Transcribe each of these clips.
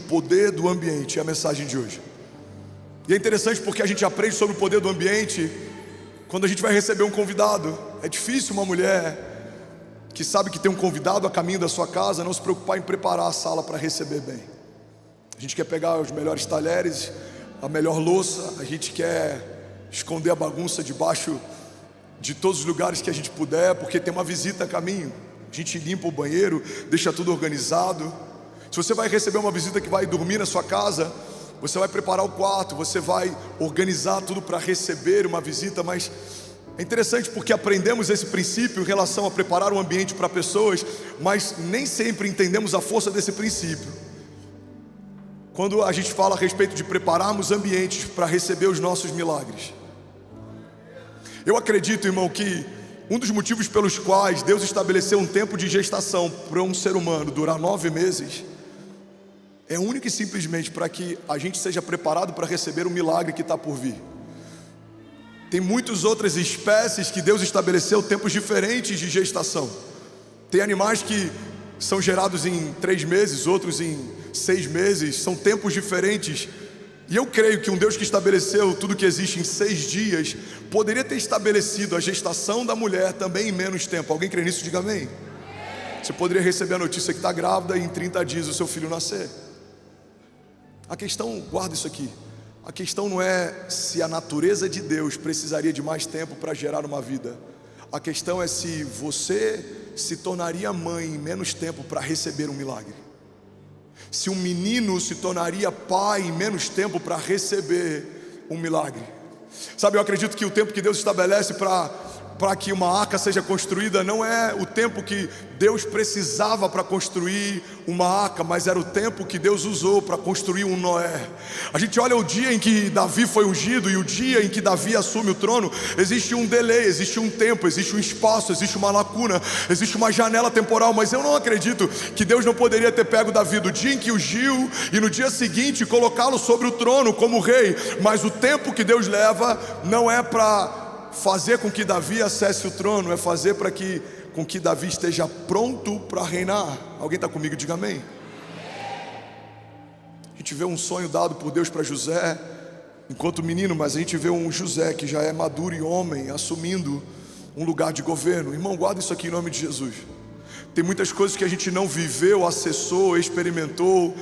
poder do ambiente é a mensagem de hoje. E é interessante porque a gente aprende sobre o poder do ambiente quando a gente vai receber um convidado. É difícil uma mulher que sabe que tem um convidado a caminho da sua casa não se preocupar em preparar a sala para receber bem. A gente quer pegar os melhores talheres, a melhor louça, a gente quer esconder a bagunça debaixo de todos os lugares que a gente puder, porque tem uma visita a caminho. A gente limpa o banheiro, deixa tudo organizado. Se você vai receber uma visita que vai dormir na sua casa, você vai preparar o quarto, você vai organizar tudo para receber uma visita. Mas é interessante porque aprendemos esse princípio em relação a preparar um ambiente para pessoas, mas nem sempre entendemos a força desse princípio quando a gente fala a respeito de prepararmos ambientes para receber os nossos milagres. Eu acredito, irmão, que um dos motivos pelos quais Deus estabeleceu um tempo de gestação para um ser humano durar 9 meses é único e simplesmente para que a gente seja preparado para receber o milagre que está por vir. Tem muitas outras espécies que Deus estabeleceu tempos diferentes de gestação. Tem animais que são gerados em 3 meses, outros em 6 meses, são tempos diferentes. E eu creio que um Deus que estabeleceu tudo que existe em 6 dias poderia ter estabelecido a gestação da mulher também em menos tempo. Alguém crê nisso? Diga amém. Você poderia receber a notícia que está grávida e em 30 dias o seu filho nascer. A questão, guarda isso aqui, a questão não é se a natureza de Deus precisaria de mais tempo para gerar uma vida. A questão é se você se tornaria mãe em menos tempo para receber um milagre. Se um menino se tornaria pai em menos tempo para receber um milagre. Sabe, eu acredito que o tempo que Deus estabelece para que uma arca seja construída não é o tempo que Deus precisava para construir uma arca, mas era o tempo que Deus usou para construir um Noé. A gente olha o dia em que Davi foi ungido e o dia em que Davi assume o trono. Existe um delay, existe um tempo, existe um espaço, existe uma lacuna, existe uma janela temporal. Mas eu não acredito que Deus não poderia ter pego Davi do dia em que ungiu e no dia seguinte colocá-lo sobre o trono como rei. Mas o tempo que Deus leva não é para fazer com que Davi acesse o trono, é fazer com que Davi esteja pronto para reinar. Alguém está comigo? Diga amém. A gente vê um sonho dado por Deus para José enquanto menino, mas a gente vê um José que já é maduro e homem, assumindo um lugar de governo. Irmão, guarda isso aqui em nome de Jesus. Tem muitas coisas que a gente não viveu, acessou, experimentou,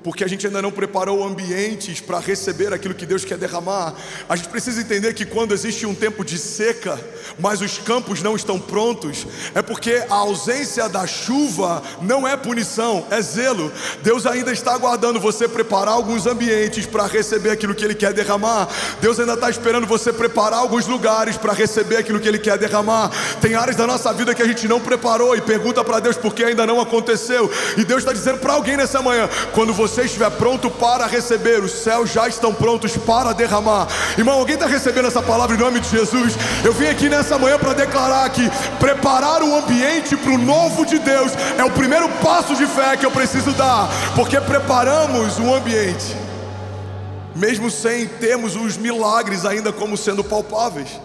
porque a gente ainda não preparou ambientes para receber aquilo que Deus quer derramar. A gente precisa entender que quando existe um tempo de seca, mas os campos não estão prontos, é porque a ausência da chuva não é punição, é zelo. Deus ainda está aguardando você preparar alguns ambientes para receber aquilo que Ele quer derramar. Deus ainda está esperando você preparar alguns lugares para receber aquilo que Ele quer derramar. Tem áreas da nossa vida que a gente não preparou e pergunta para Deus por que ainda não aconteceu. E Deus está dizendo para alguém nessa manhã: quando você estiver pronto para receber, os céus já estão prontos para derramar. Irmão, alguém está recebendo essa palavra em nome de Jesus? Eu vim aqui nessa manhã para declarar que preparar o ambiente para o novo de Deus é o primeiro passo de fé que eu preciso dar, porque preparamos um ambiente mesmo sem termos os milagres ainda como sendo palpáveis.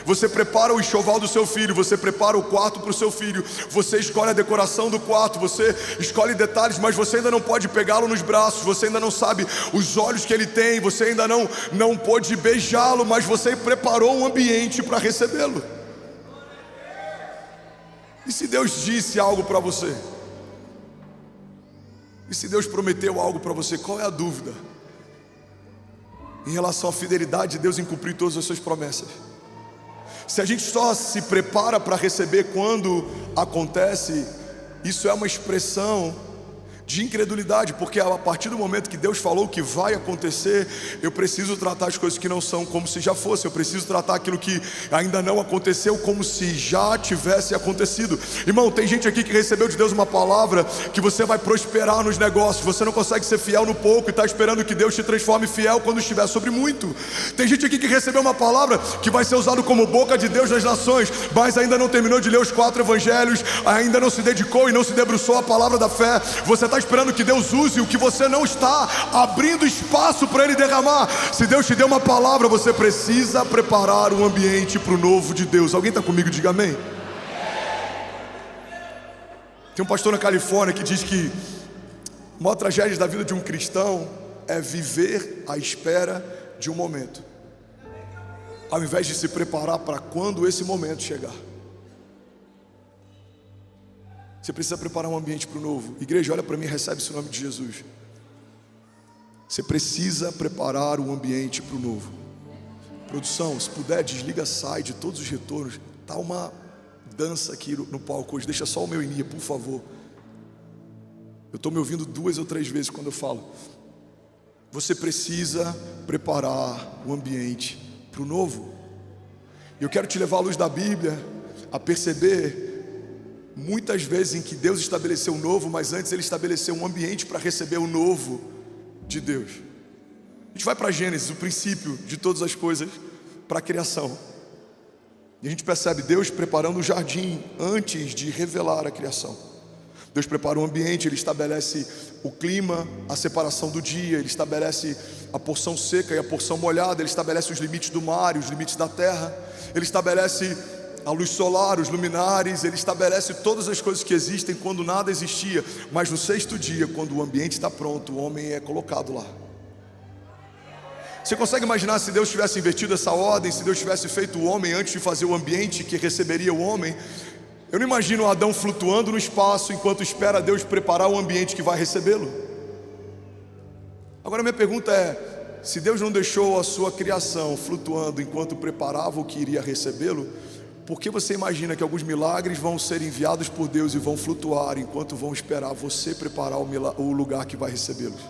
Você prepara o enxoval do seu filho, você prepara o quarto para o seu filho, você escolhe a decoração do quarto, você escolhe detalhes, mas você ainda não pode pegá-lo nos braços, você ainda não sabe os olhos que ele tem, você ainda não pôde beijá-lo, mas você preparou um ambiente para recebê-lo. E se Deus disse algo para você? E se Deus prometeu algo para você? Qual é a dúvida em relação à fidelidade de Deus em cumprir todas as suas promessas? Se a gente só se prepara para receber quando acontece, isso é uma expressão de incredulidade, porque a partir do momento que Deus falou que vai acontecer, eu preciso tratar as coisas que não são como se já fosse. Eu preciso tratar aquilo que ainda não aconteceu como se já tivesse acontecido. Irmão, tem gente aqui que recebeu de Deus uma palavra que você vai prosperar nos negócios. Você não consegue ser fiel no pouco e está esperando que Deus te transforme fiel quando estiver sobre muito. Tem gente aqui que recebeu uma palavra que vai ser usado como boca de Deus das nações, mas ainda não terminou de ler os 4 evangelhos, ainda não se dedicou e não se debruçou à palavra da fé. Você está esperando que Deus use o que você não está abrindo espaço para Ele derramar. Se Deus te deu uma palavra, você precisa preparar um ambiente para o novo de Deus. Alguém está comigo? Diga amém. Tem um pastor na Califórnia que diz que A maior tragédia da vida de um cristão é viver à espera de um momento, ao invés de se preparar para quando esse momento chegar. Você precisa preparar um ambiente para o novo. Igreja, olha para mim, recebe esse nome de Jesus. Você precisa preparar um ambiente para o novo. Produção, se puder, desliga, sai de todos os retornos. Tá uma dança aqui no palco hoje. Deixa só o meu inia, por favor. Eu estou me ouvindo 2 ou 3 vezes quando eu falo. Você precisa preparar o ambiente para o novo. E eu quero te levar à luz da Bíblia a perceber muitas vezes em que Deus estabeleceu o novo, mas antes Ele estabeleceu um ambiente para receber o novo de Deus. A gente vai para Gênesis, o princípio de todas as coisas, para a criação. E a gente percebe Deus preparando o jardim antes de revelar a criação. Deus prepara o ambiente, Ele estabelece o clima, a separação do dia, Ele estabelece a porção seca e a porção molhada, Ele estabelece os limites do mar e os limites da terra, Ele estabelece a luz solar, os luminares, Ele estabelece todas as coisas que existem quando nada existia. Mas no 6º dia, quando o ambiente está pronto, o homem é colocado lá. Você consegue imaginar se Deus tivesse invertido essa ordem, se Deus tivesse feito o homem antes de fazer o ambiente que receberia o homem? Eu não imagino Adão flutuando no espaço enquanto espera Deus preparar o ambiente que vai recebê-lo. Agora minha pergunta é, se Deus não deixou a sua criação flutuando enquanto preparava o que iria recebê-lo, por que você imagina que alguns milagres vão ser enviados por Deus e vão flutuar enquanto vão esperar você preparar o lugar que vai recebê-los?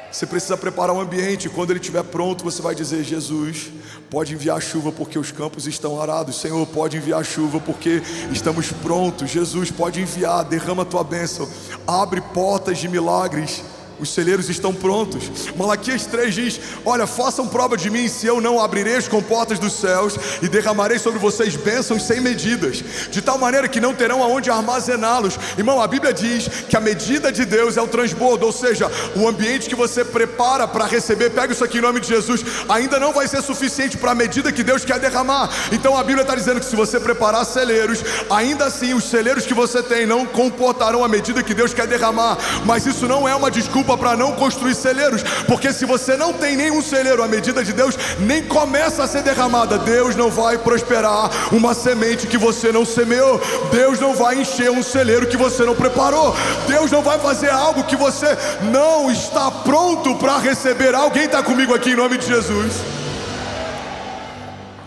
Você precisa preparar um ambiente. Quando ele estiver pronto, você vai dizer: Jesus, pode enviar chuva porque os campos estão arados. Senhor, pode enviar chuva porque estamos prontos. Jesus, pode enviar, derrama a tua bênção, abre portas de milagres. Os celeiros estão prontos. Malaquias 3 diz: olha, façam prova de mim se eu não abrirei as comportas dos céus e derramarei sobre vocês bênçãos sem medidas, de tal maneira que não terão aonde armazená-los. Irmão, a Bíblia diz que a medida de Deus é o transbordo, ou seja, o ambiente que você prepara para receber, pega isso aqui em nome de Jesus, ainda não vai ser suficiente para a medida que Deus quer derramar. Então a Bíblia está dizendo que se você preparar celeiros, ainda assim os celeiros que você tem não comportarão a medida que Deus quer derramar. Mas isso não é uma desculpa para não construir celeiros, porque se você não tem nenhum celeiro, a medida de Deus nem começa a ser derramada. Deus não vai prosperar uma semente que você não semeou. Deus não vai encher um celeiro que você não preparou. Deus não vai fazer algo que você não está pronto para receber. Alguém está comigo aqui em nome de Jesus?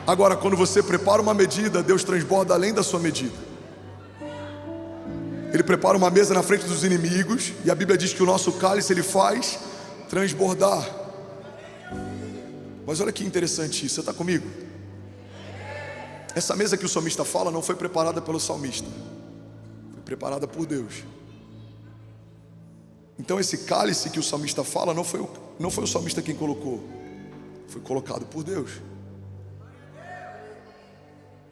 Agora, quando você prepara uma medida, Deus transborda além da sua medida. Ele prepara uma mesa na frente dos inimigos, e a Bíblia diz que o nosso cálice Ele faz transbordar. Mas olha que interessante isso, você está comigo? Essa mesa que o salmista fala não foi preparada pelo salmista, foi preparada por Deus. Então esse cálice que o salmista fala não foi o salmista quem colocou, foi colocado por Deus.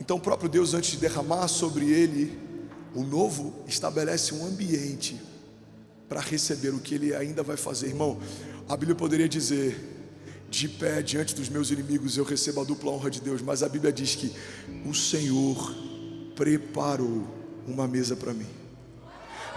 Então o próprio Deus, antes de derramar sobre ele o novo, estabelece um ambiente para receber o que Ele ainda vai fazer. Irmão, a Bíblia poderia dizer: de pé diante dos meus inimigos eu recebo a dupla honra de Deus. Mas a Bíblia diz que o Senhor preparou uma mesa para mim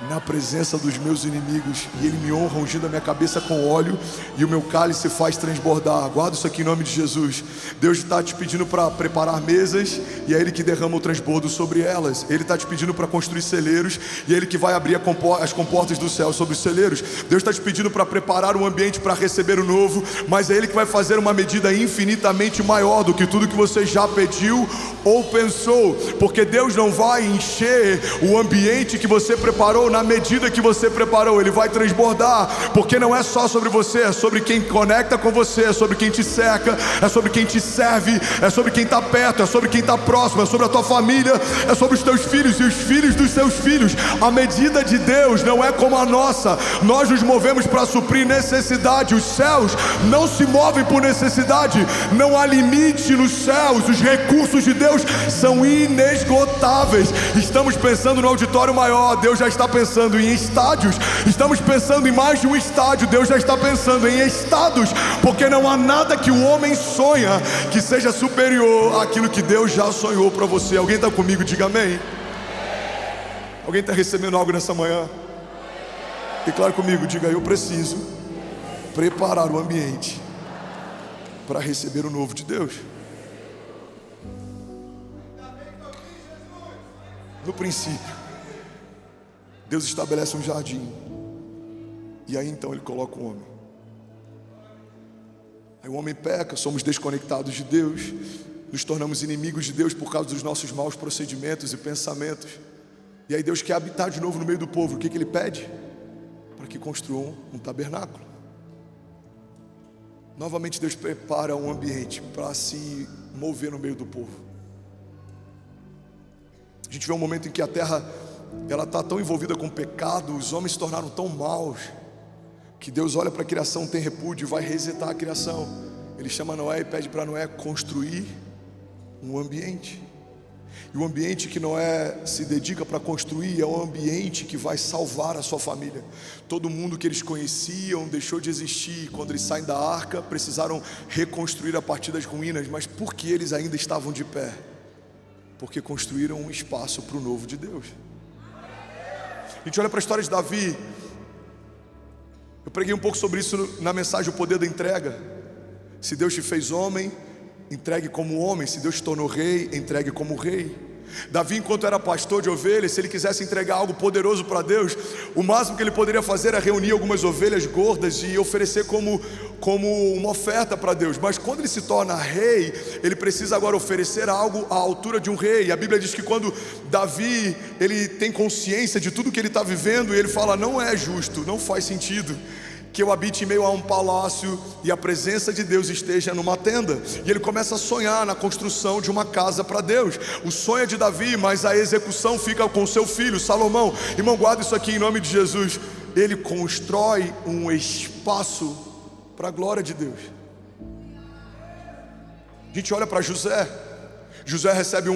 na presença dos meus inimigos, e Ele me honra ungindo a minha cabeça com óleo, e o meu cálice faz transbordar. Guarda isso aqui em nome de Jesus. Deus está te pedindo para preparar mesas, e é Ele que derrama o transbordo sobre elas. Ele está te pedindo para construir celeiros, e é Ele que vai abrir as comportas do céu sobre os celeiros. Deus está te pedindo para preparar um ambiente para receber o novo, mas é Ele que vai fazer uma medida infinitamente maior do que tudo que você já pediu ou pensou, porque Deus não vai encher o ambiente que você preparou na medida que você preparou. Ele vai transbordar, porque não é só sobre você, é sobre quem conecta com você, é sobre quem te cerca, é sobre quem te serve, é sobre quem está perto, é sobre quem está próximo, é sobre a tua família, é sobre os teus filhos e os filhos dos seus filhos. A medida de Deus não é como a nossa. Nós nos movemos para suprir necessidade. Os céus não se movem por necessidade. Não há limite nos céus. Os recursos de Deus são inesgotáveis. Estamos pensando no auditório maior, Deus já está pensando em estádios. Estamos pensando em mais de um estádio, Deus já está pensando em estados, porque não há nada que o homem sonha que seja superior àquilo que Deus já sonhou para você. Alguém está comigo? Diga amém. Alguém está recebendo algo nessa manhã? Declare comigo, diga: eu preciso preparar o ambiente para receber o novo de Deus. No princípio, Deus estabelece um jardim, e aí então Ele coloca o homem. Aí o homem peca, somos desconectados de Deus, nos tornamos inimigos de Deus por causa dos nossos maus procedimentos e pensamentos. E aí Deus quer habitar de novo no meio do povo. O que Ele pede? Para que construam um tabernáculo. Novamente Deus prepara um ambiente para se mover no meio do povo. A gente vê um momento em que a terra está tão envolvida com pecado, os homens se tornaram tão maus, que Deus olha para a criação, tem repúdio e vai resetar a criação. Ele chama Noé e pede para Noé construir um ambiente. E o ambiente que Noé se dedica para construir é o ambiente que vai salvar a sua família. Todo mundo que eles conheciam deixou de existir. Quando eles saem da arca, precisaram reconstruir a partir das ruínas. Mas por que eles ainda estavam de pé? Porque construíram um espaço para o novo de Deus. A gente olha para a história de Davi. Eu preguei um pouco sobre isso na mensagem O Poder da Entrega. Se Deus te fez homem, entregue como homem. Se Deus te tornou rei, entregue como rei. Davi, enquanto era pastor de ovelhas, se ele quisesse entregar algo poderoso para Deus, o máximo que ele poderia fazer era reunir algumas ovelhas gordas e oferecer como uma oferta para Deus. Mas quando ele se torna rei, ele precisa agora oferecer algo à altura de um rei. E a Bíblia diz que quando Davi, ele tem consciência de tudo que ele está vivendo, e ele fala: não é justo, não faz sentido que eu habite em meio a um palácio e a presença de Deus esteja numa tenda. E ele começa a sonhar na construção de uma casa para Deus. O sonho é de Davi, mas a execução fica com seu filho Salomão. Irmão, guarda isso aqui em nome de Jesus. Ele constrói um espaço para a glória de Deus. A gente olha para José. José recebe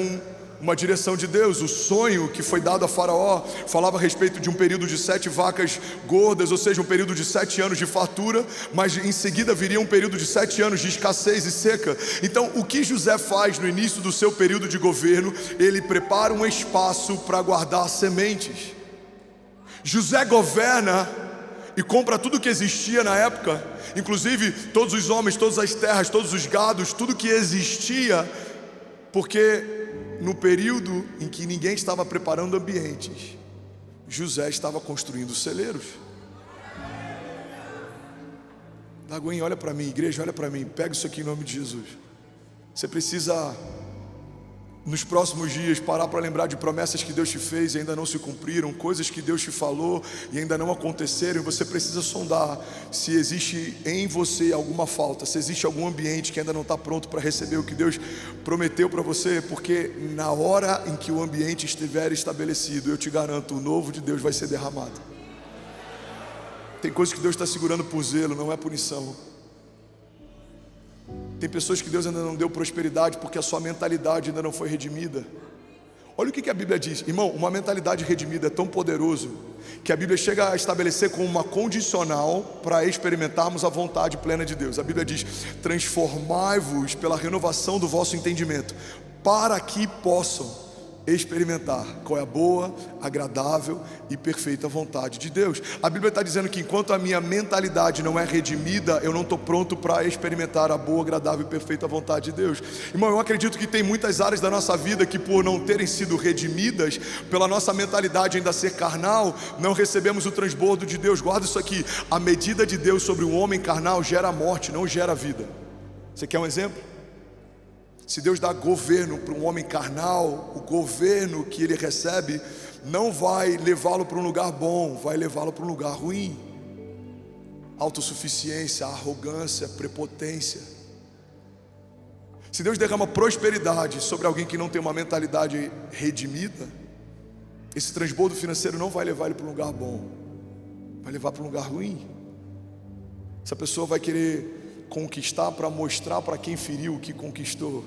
uma direção de Deus. O sonho que foi dado a Faraó falava a respeito de um período de 7 vacas gordas, ou seja, um período de 7 anos de fartura, mas em seguida viria um período de 7 anos de escassez e seca. Então o que José faz no início do seu período de governo? Ele prepara um espaço para guardar sementes. José governa e compra tudo que existia na época, inclusive todos os homens, todas as terras, todos os gados, tudo que existia, porque no período em que ninguém estava preparando ambientes, José estava construindo celeiros. Lagoinha, olha para mim, igreja, olha para mim, pega isso aqui em nome de Jesus. Você precisa, nos próximos dias, parar para lembrar de promessas que Deus te fez e ainda não se cumpriram, coisas que Deus te falou e ainda não aconteceram. Você precisa sondar se existe em você alguma falta, se existe algum ambiente que ainda não está pronto para receber o que Deus prometeu para você, porque na hora em que o ambiente estiver estabelecido, eu te garanto, o novo de Deus vai ser derramado. Tem coisas que Deus está segurando por zelo, não é punição. Tem pessoas que Deus ainda não deu prosperidade porque a sua mentalidade ainda não foi redimida. Olha o que a Bíblia diz, irmão. Uma mentalidade redimida é tão poderoso que a Bíblia chega a estabelecer como uma condicional para experimentarmos a vontade plena de Deus. A Bíblia diz: transformai-vos pela renovação do vosso entendimento, para que possam experimentar qual é a boa, agradável e perfeita vontade de Deus. A Bíblia está dizendo que enquanto a minha mentalidade não é redimida, eu não estou pronto para experimentar a boa, agradável e perfeita vontade de Deus. Irmão, eu acredito que tem muitas áreas da nossa vida que, por não terem sido redimidas, pela nossa mentalidade ainda ser carnal, não recebemos o transbordo de Deus. Guarda isso aqui: a medida de Deus sobre um homem carnal gera morte, não gera vida. Você quer um exemplo? Se Deus dá governo para um homem carnal, o governo que ele recebe não vai levá-lo para um lugar bom, vai levá-lo para um lugar ruim. Autossuficiência, arrogância, prepotência. Se Deus derrama prosperidade sobre alguém que não tem uma mentalidade redimida, esse transbordo financeiro não vai levar ele para um lugar bom, vai levar para um lugar ruim. Essa pessoa vai querer conquistar para mostrar para quem feriu o que conquistou.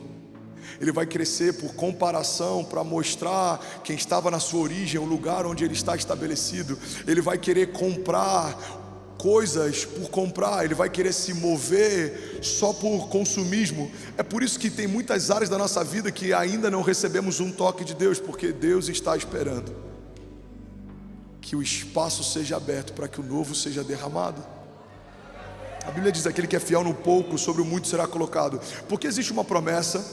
Ele vai crescer por comparação para mostrar quem estava na sua origem, o lugar onde ele está estabelecido. Ele vai querer comprar coisas por comprar, ele vai querer se mover só por consumismo. É por isso que tem muitas áreas da nossa vida que ainda não recebemos um toque de Deus, porque Deus está esperando que o espaço seja aberto para que o novo seja derramado. A Bíblia diz: aquele que é fiel no pouco, sobre o muito será colocado. Porque existe uma promessa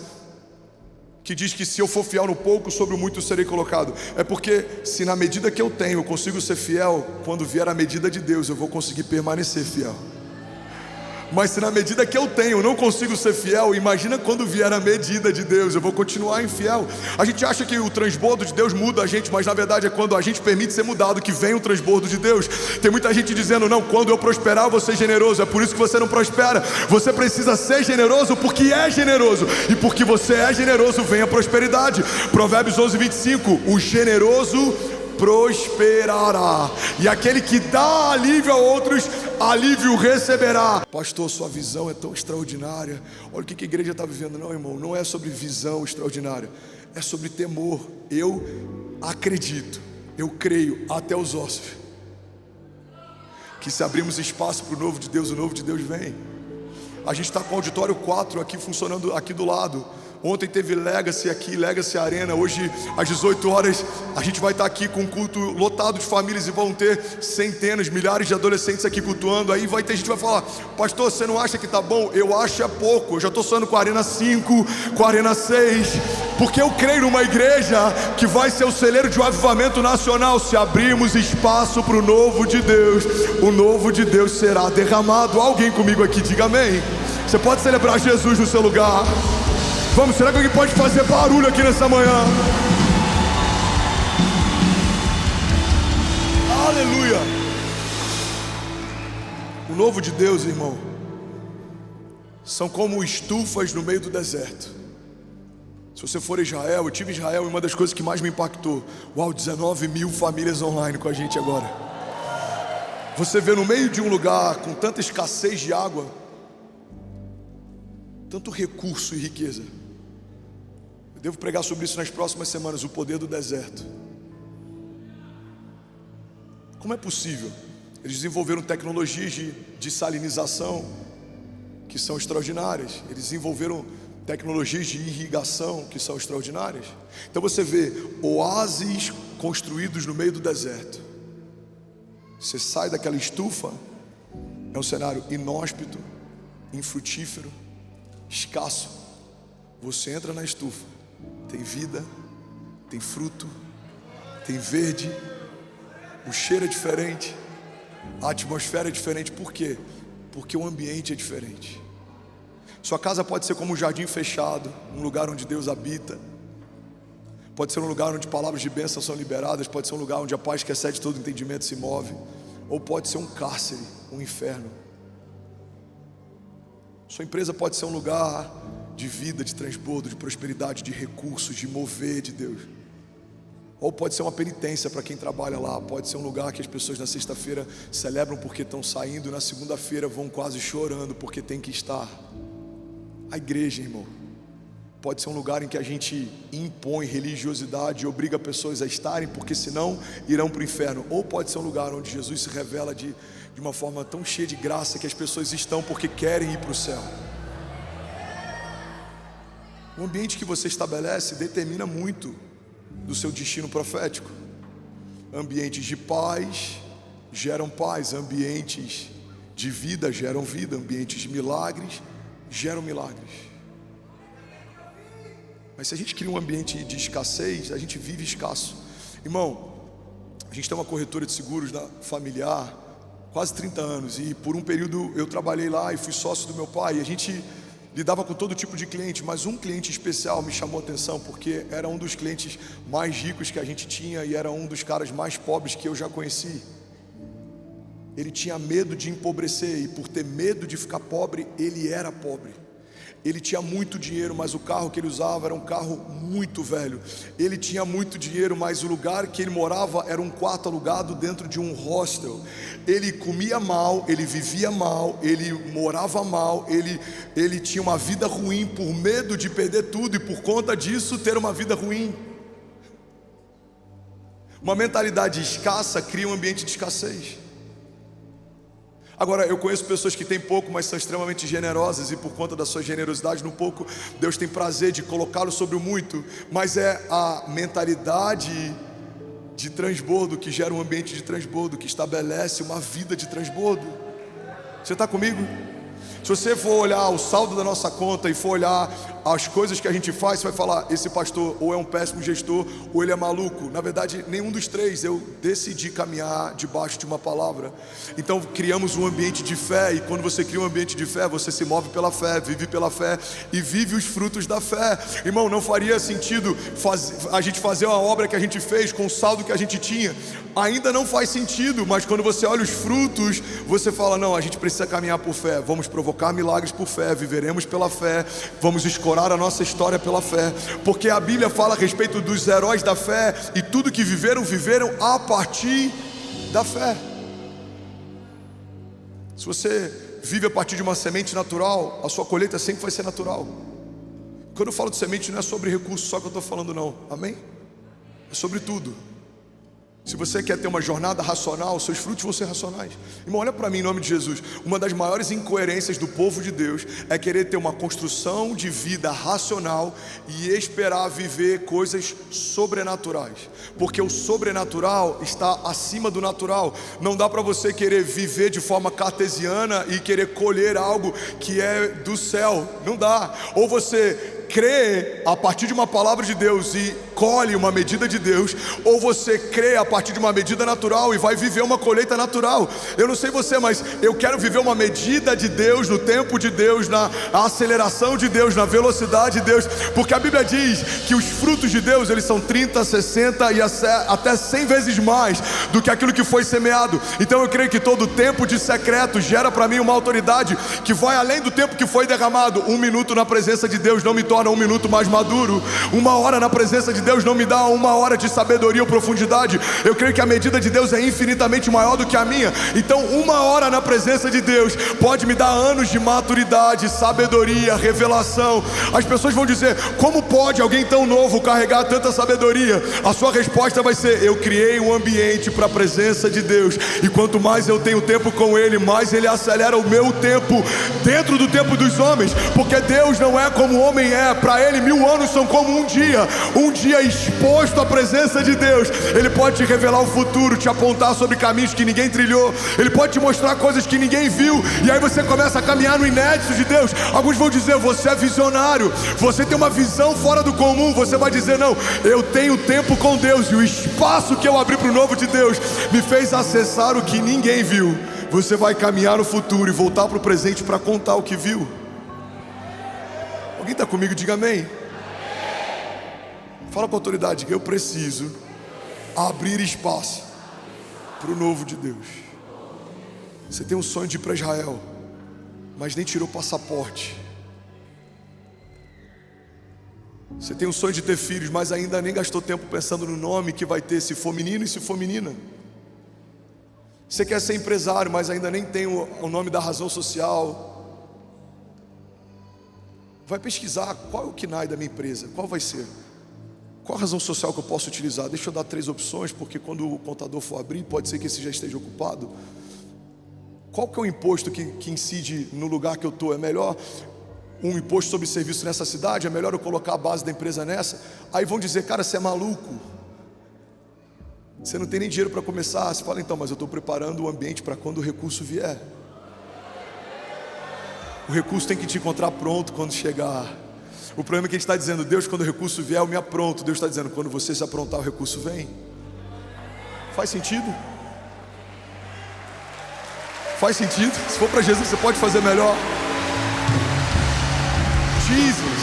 que diz que se eu for fiel no pouco, sobre o muito serei colocado. É porque se na medida que eu tenho eu consigo ser fiel, quando vier a medida de Deus eu vou conseguir permanecer fiel. Mas se na medida que eu tenho eu não consigo ser fiel, imagina quando vier a medida de Deus, eu vou continuar infiel. A gente acha que o transbordo de Deus muda a gente, mas na verdade é quando a gente permite ser mudado que vem o transbordo de Deus. Tem muita gente dizendo: não, quando eu prosperar eu vou ser generoso. É por isso que você não prospera. Você precisa ser generoso porque é generoso, e porque você é generoso vem a prosperidade. Provérbios 11:25: o generoso prosperará, e aquele que dá alívio a outros, alívio receberá. Pastor, sua visão é tão extraordinária. Olha o que a igreja está vivendo. Não, irmão, não é sobre visão extraordinária, é sobre temor. Eu acredito, eu creio até os ossos, que se abrirmos espaço para o novo de Deus, o novo de Deus vem. A gente está com o auditório 4 aqui funcionando aqui do lado. Ontem teve Legacy aqui, Legacy Arena. Hoje às 18 horas a gente vai estar aqui com um culto lotado de famílias, e vão ter centenas, milhares de adolescentes aqui cultuando. Aí vai ter gente que vai falar: pastor, você não acha que tá bom? Eu acho é pouco. Eu já estou sonhando com a Arena 5, com a Arena 6, porque eu creio numa igreja que vai ser o celeiro de um avivamento nacional. Se abrirmos espaço para o novo de Deus, o novo de Deus será derramado. Alguém comigo aqui, diga amém. Você pode celebrar Jesus no seu lugar. Vamos, será que alguém pode fazer barulho aqui nessa manhã? Aleluia! O novo de Deus, irmão, são como estufas no meio do deserto. Se você for a Israel, eu tive em Israel, e uma das coisas que mais me impactou: uau, 19 mil famílias online com a gente agora. Você vê no meio de um lugar com tanta escassez de água, tanto recurso e riqueza. Eu devo pregar sobre isso nas próximas semanas, o poder do deserto. Como é possível? Eles desenvolveram tecnologias de salinização que são extraordinárias. Eles desenvolveram tecnologias de irrigação que são extraordinárias. Então você vê oásis construídos no meio do deserto. Você sai daquela estufa, é um cenário inóspito, infrutífero, escasso. Você entra na estufa, tem vida, tem fruto, tem verde, o cheiro é diferente, a atmosfera é diferente. Por quê? Porque o ambiente é diferente. Sua casa pode ser como um jardim fechado, um lugar onde Deus habita. Pode ser um lugar onde palavras de bênção são liberadas. Pode ser um lugar onde a paz que excede todo entendimento se move. Ou pode ser um cárcere, um inferno. Sua empresa pode ser um lugar de vida, de transbordo, de prosperidade, de recursos, de mover de Deus. Ou pode ser uma penitência para quem trabalha lá. Pode ser um lugar que as pessoas na sexta-feira celebram porque estão saindo, e na segunda-feira vão quase chorando porque tem que estar. A igreja, irmão, pode ser um lugar em que a gente impõe religiosidade e obriga pessoas a estarem, porque senão irão para o inferno. Ou pode ser um lugar onde Jesus se revela de uma forma tão cheia de graça que as pessoas estão porque querem ir para o céu. O ambiente que você estabelece determina muito do seu destino profético. Ambientes de paz geram paz, ambientes de vida geram vida, ambientes de milagres geram milagres. Mas se a gente cria um ambiente de escassez, a gente vive escasso. Irmão, a gente tem uma corretora de seguros familiar quase 30 anos, e por um período eu trabalhei lá e fui sócio do meu pai, e a gente lidava com todo tipo de cliente, mas um cliente especial me chamou a atenção, porque era um dos clientes mais ricos que a gente tinha e era um dos caras mais pobres que eu já conheci. Ele tinha medo de empobrecer, e por ter medo de ficar pobre, ele era pobre. Ele tinha muito dinheiro, mas o carro que ele usava era um carro muito velho. Ele tinha muito dinheiro, mas o lugar que ele morava era um quarto alugado dentro de um hostel. Ele comia mal, ele vivia mal, ele morava mal, ele tinha uma vida ruim por medo de perder tudo e por conta disso ter uma vida ruim. Uma mentalidade escassa cria um ambiente de escassez. Agora, eu conheço pessoas que têm pouco, mas são extremamente generosas, e por conta da sua generosidade no pouco, Deus tem prazer de colocá-lo sobre o muito. Mas é a mentalidade de transbordo, que gera um ambiente de transbordo, que estabelece uma vida de transbordo. Você está comigo? Se você for olhar o saldo da nossa conta e for olhar as coisas que a gente faz, você vai falar, esse pastor ou é um péssimo gestor ou ele é maluco. Na verdade, nenhum dos três. Eu decidi caminhar debaixo de uma palavra. Então criamos um ambiente de fé, e quando você cria um ambiente de fé, você se move pela fé, vive pela fé e vive os frutos da fé. Irmão, não faria sentido a gente fazer uma obra que a gente fez com o saldo que a gente tinha. Ainda não faz sentido, mas quando você olha os frutos, você fala, não, a gente precisa caminhar por fé, vamos provocar milagres por fé, viveremos pela fé, vamos escorar a nossa história pela fé, porque a Bíblia fala a respeito dos heróis da fé, e tudo que viveram a partir da fé. Se você vive a partir de uma semente natural, a sua colheita sempre vai ser natural. Quando eu falo de semente, não é sobre recurso só que eu estou falando, não, amém? É sobre tudo. Se você quer ter uma jornada racional, seus frutos vão ser racionais. Irmão, olha para mim em nome de Jesus. Uma das maiores incoerências do povo de Deus é querer ter uma construção de vida racional e esperar viver coisas sobrenaturais, porque o sobrenatural está acima do natural. Não dá para você querer viver de forma cartesiana e querer colher algo que é do céu. Não dá. Ou você crê a partir de uma palavra de Deus e colhe uma medida de Deus, ou você crê a partir de uma medida natural e vai viver uma colheita natural. Eu não sei você, mas eu quero viver uma medida de Deus, no tempo de Deus, na aceleração de Deus, na velocidade de Deus, porque a Bíblia diz que os frutos de Deus, eles são 30, 60 e até 100 vezes mais do que aquilo que foi semeado. Então eu creio que todo tempo de secreto gera para mim uma autoridade que vai além do tempo que foi derramado. 1 minuto na presença de Deus não me torna 1 minuto mais maduro. 1 hora na presença de Deus não me dá 1 hora de sabedoria ou profundidade. Eu creio que a medida de Deus é infinitamente maior do que a minha. Então 1 hora na presença de Deus pode me dar anos de maturidade, sabedoria, revelação. As pessoas vão dizer, como pode alguém tão novo carregar tanta sabedoria? A sua resposta vai ser, eu criei um ambiente para a presença de Deus, e quanto mais eu tenho tempo com Ele, mais Ele acelera o meu tempo dentro do tempo dos homens, porque Deus não é como o homem é. Para Ele 1000 anos são como um dia exposto à presença de Deus. Ele pode te revelar o futuro, te apontar sobre caminhos que ninguém trilhou, Ele pode te mostrar coisas que ninguém viu, e aí você começa a caminhar no inédito de Deus. Alguns vão dizer, você é visionário, você tem uma visão fora do comum. Você vai dizer, não, eu tenho tempo com Deus, e o espaço que eu abri para o novo de Deus me fez acessar o que ninguém viu. Você vai caminhar no futuro e voltar para o presente para contar o que viu. Alguém está comigo? Diga amém. Fala com autoridade que eu preciso abrir espaço para o novo de Deus. Você tem um sonho de ir para Israel, mas nem tirou passaporte. Você tem um sonho de ter filhos, mas ainda nem gastou tempo pensando no nome que vai ter, se for menino e se for menina. Você quer ser empresário, mas ainda nem tem o nome da razão social. Vai pesquisar qual é o KNAI da minha empresa, qual vai ser, qual a razão social que eu posso utilizar. Deixa eu dar 3 opções, porque quando o contador for abrir, pode ser que esse já esteja ocupado. Qual que é o imposto que incide no lugar que eu estou? É melhor um imposto sobre serviço nessa cidade? É melhor eu colocar a base da empresa nessa? Aí vão dizer, cara, você é maluco, você não tem nem dinheiro para começar. Você fala, então, mas eu estou preparando o ambiente para quando o recurso vier. O recurso tem que te encontrar pronto quando chegar. O problema é que a gente está dizendo, Deus, quando o recurso vier eu me apronto. Deus está dizendo, quando você se aprontar o recurso vem. Faz sentido? Faz sentido? Se for para Jesus você pode fazer melhor. Jesus.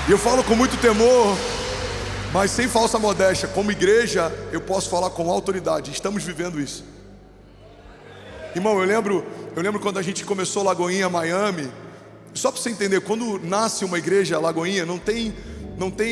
E eu falo com muito temor, mas sem falsa modéstia. Como igreja eu posso falar com autoridade. Estamos vivendo isso. Irmão, eu lembro quando a gente começou Lagoinha, Miami. Só para você entender, quando nasce uma igreja Lagoinha, não tem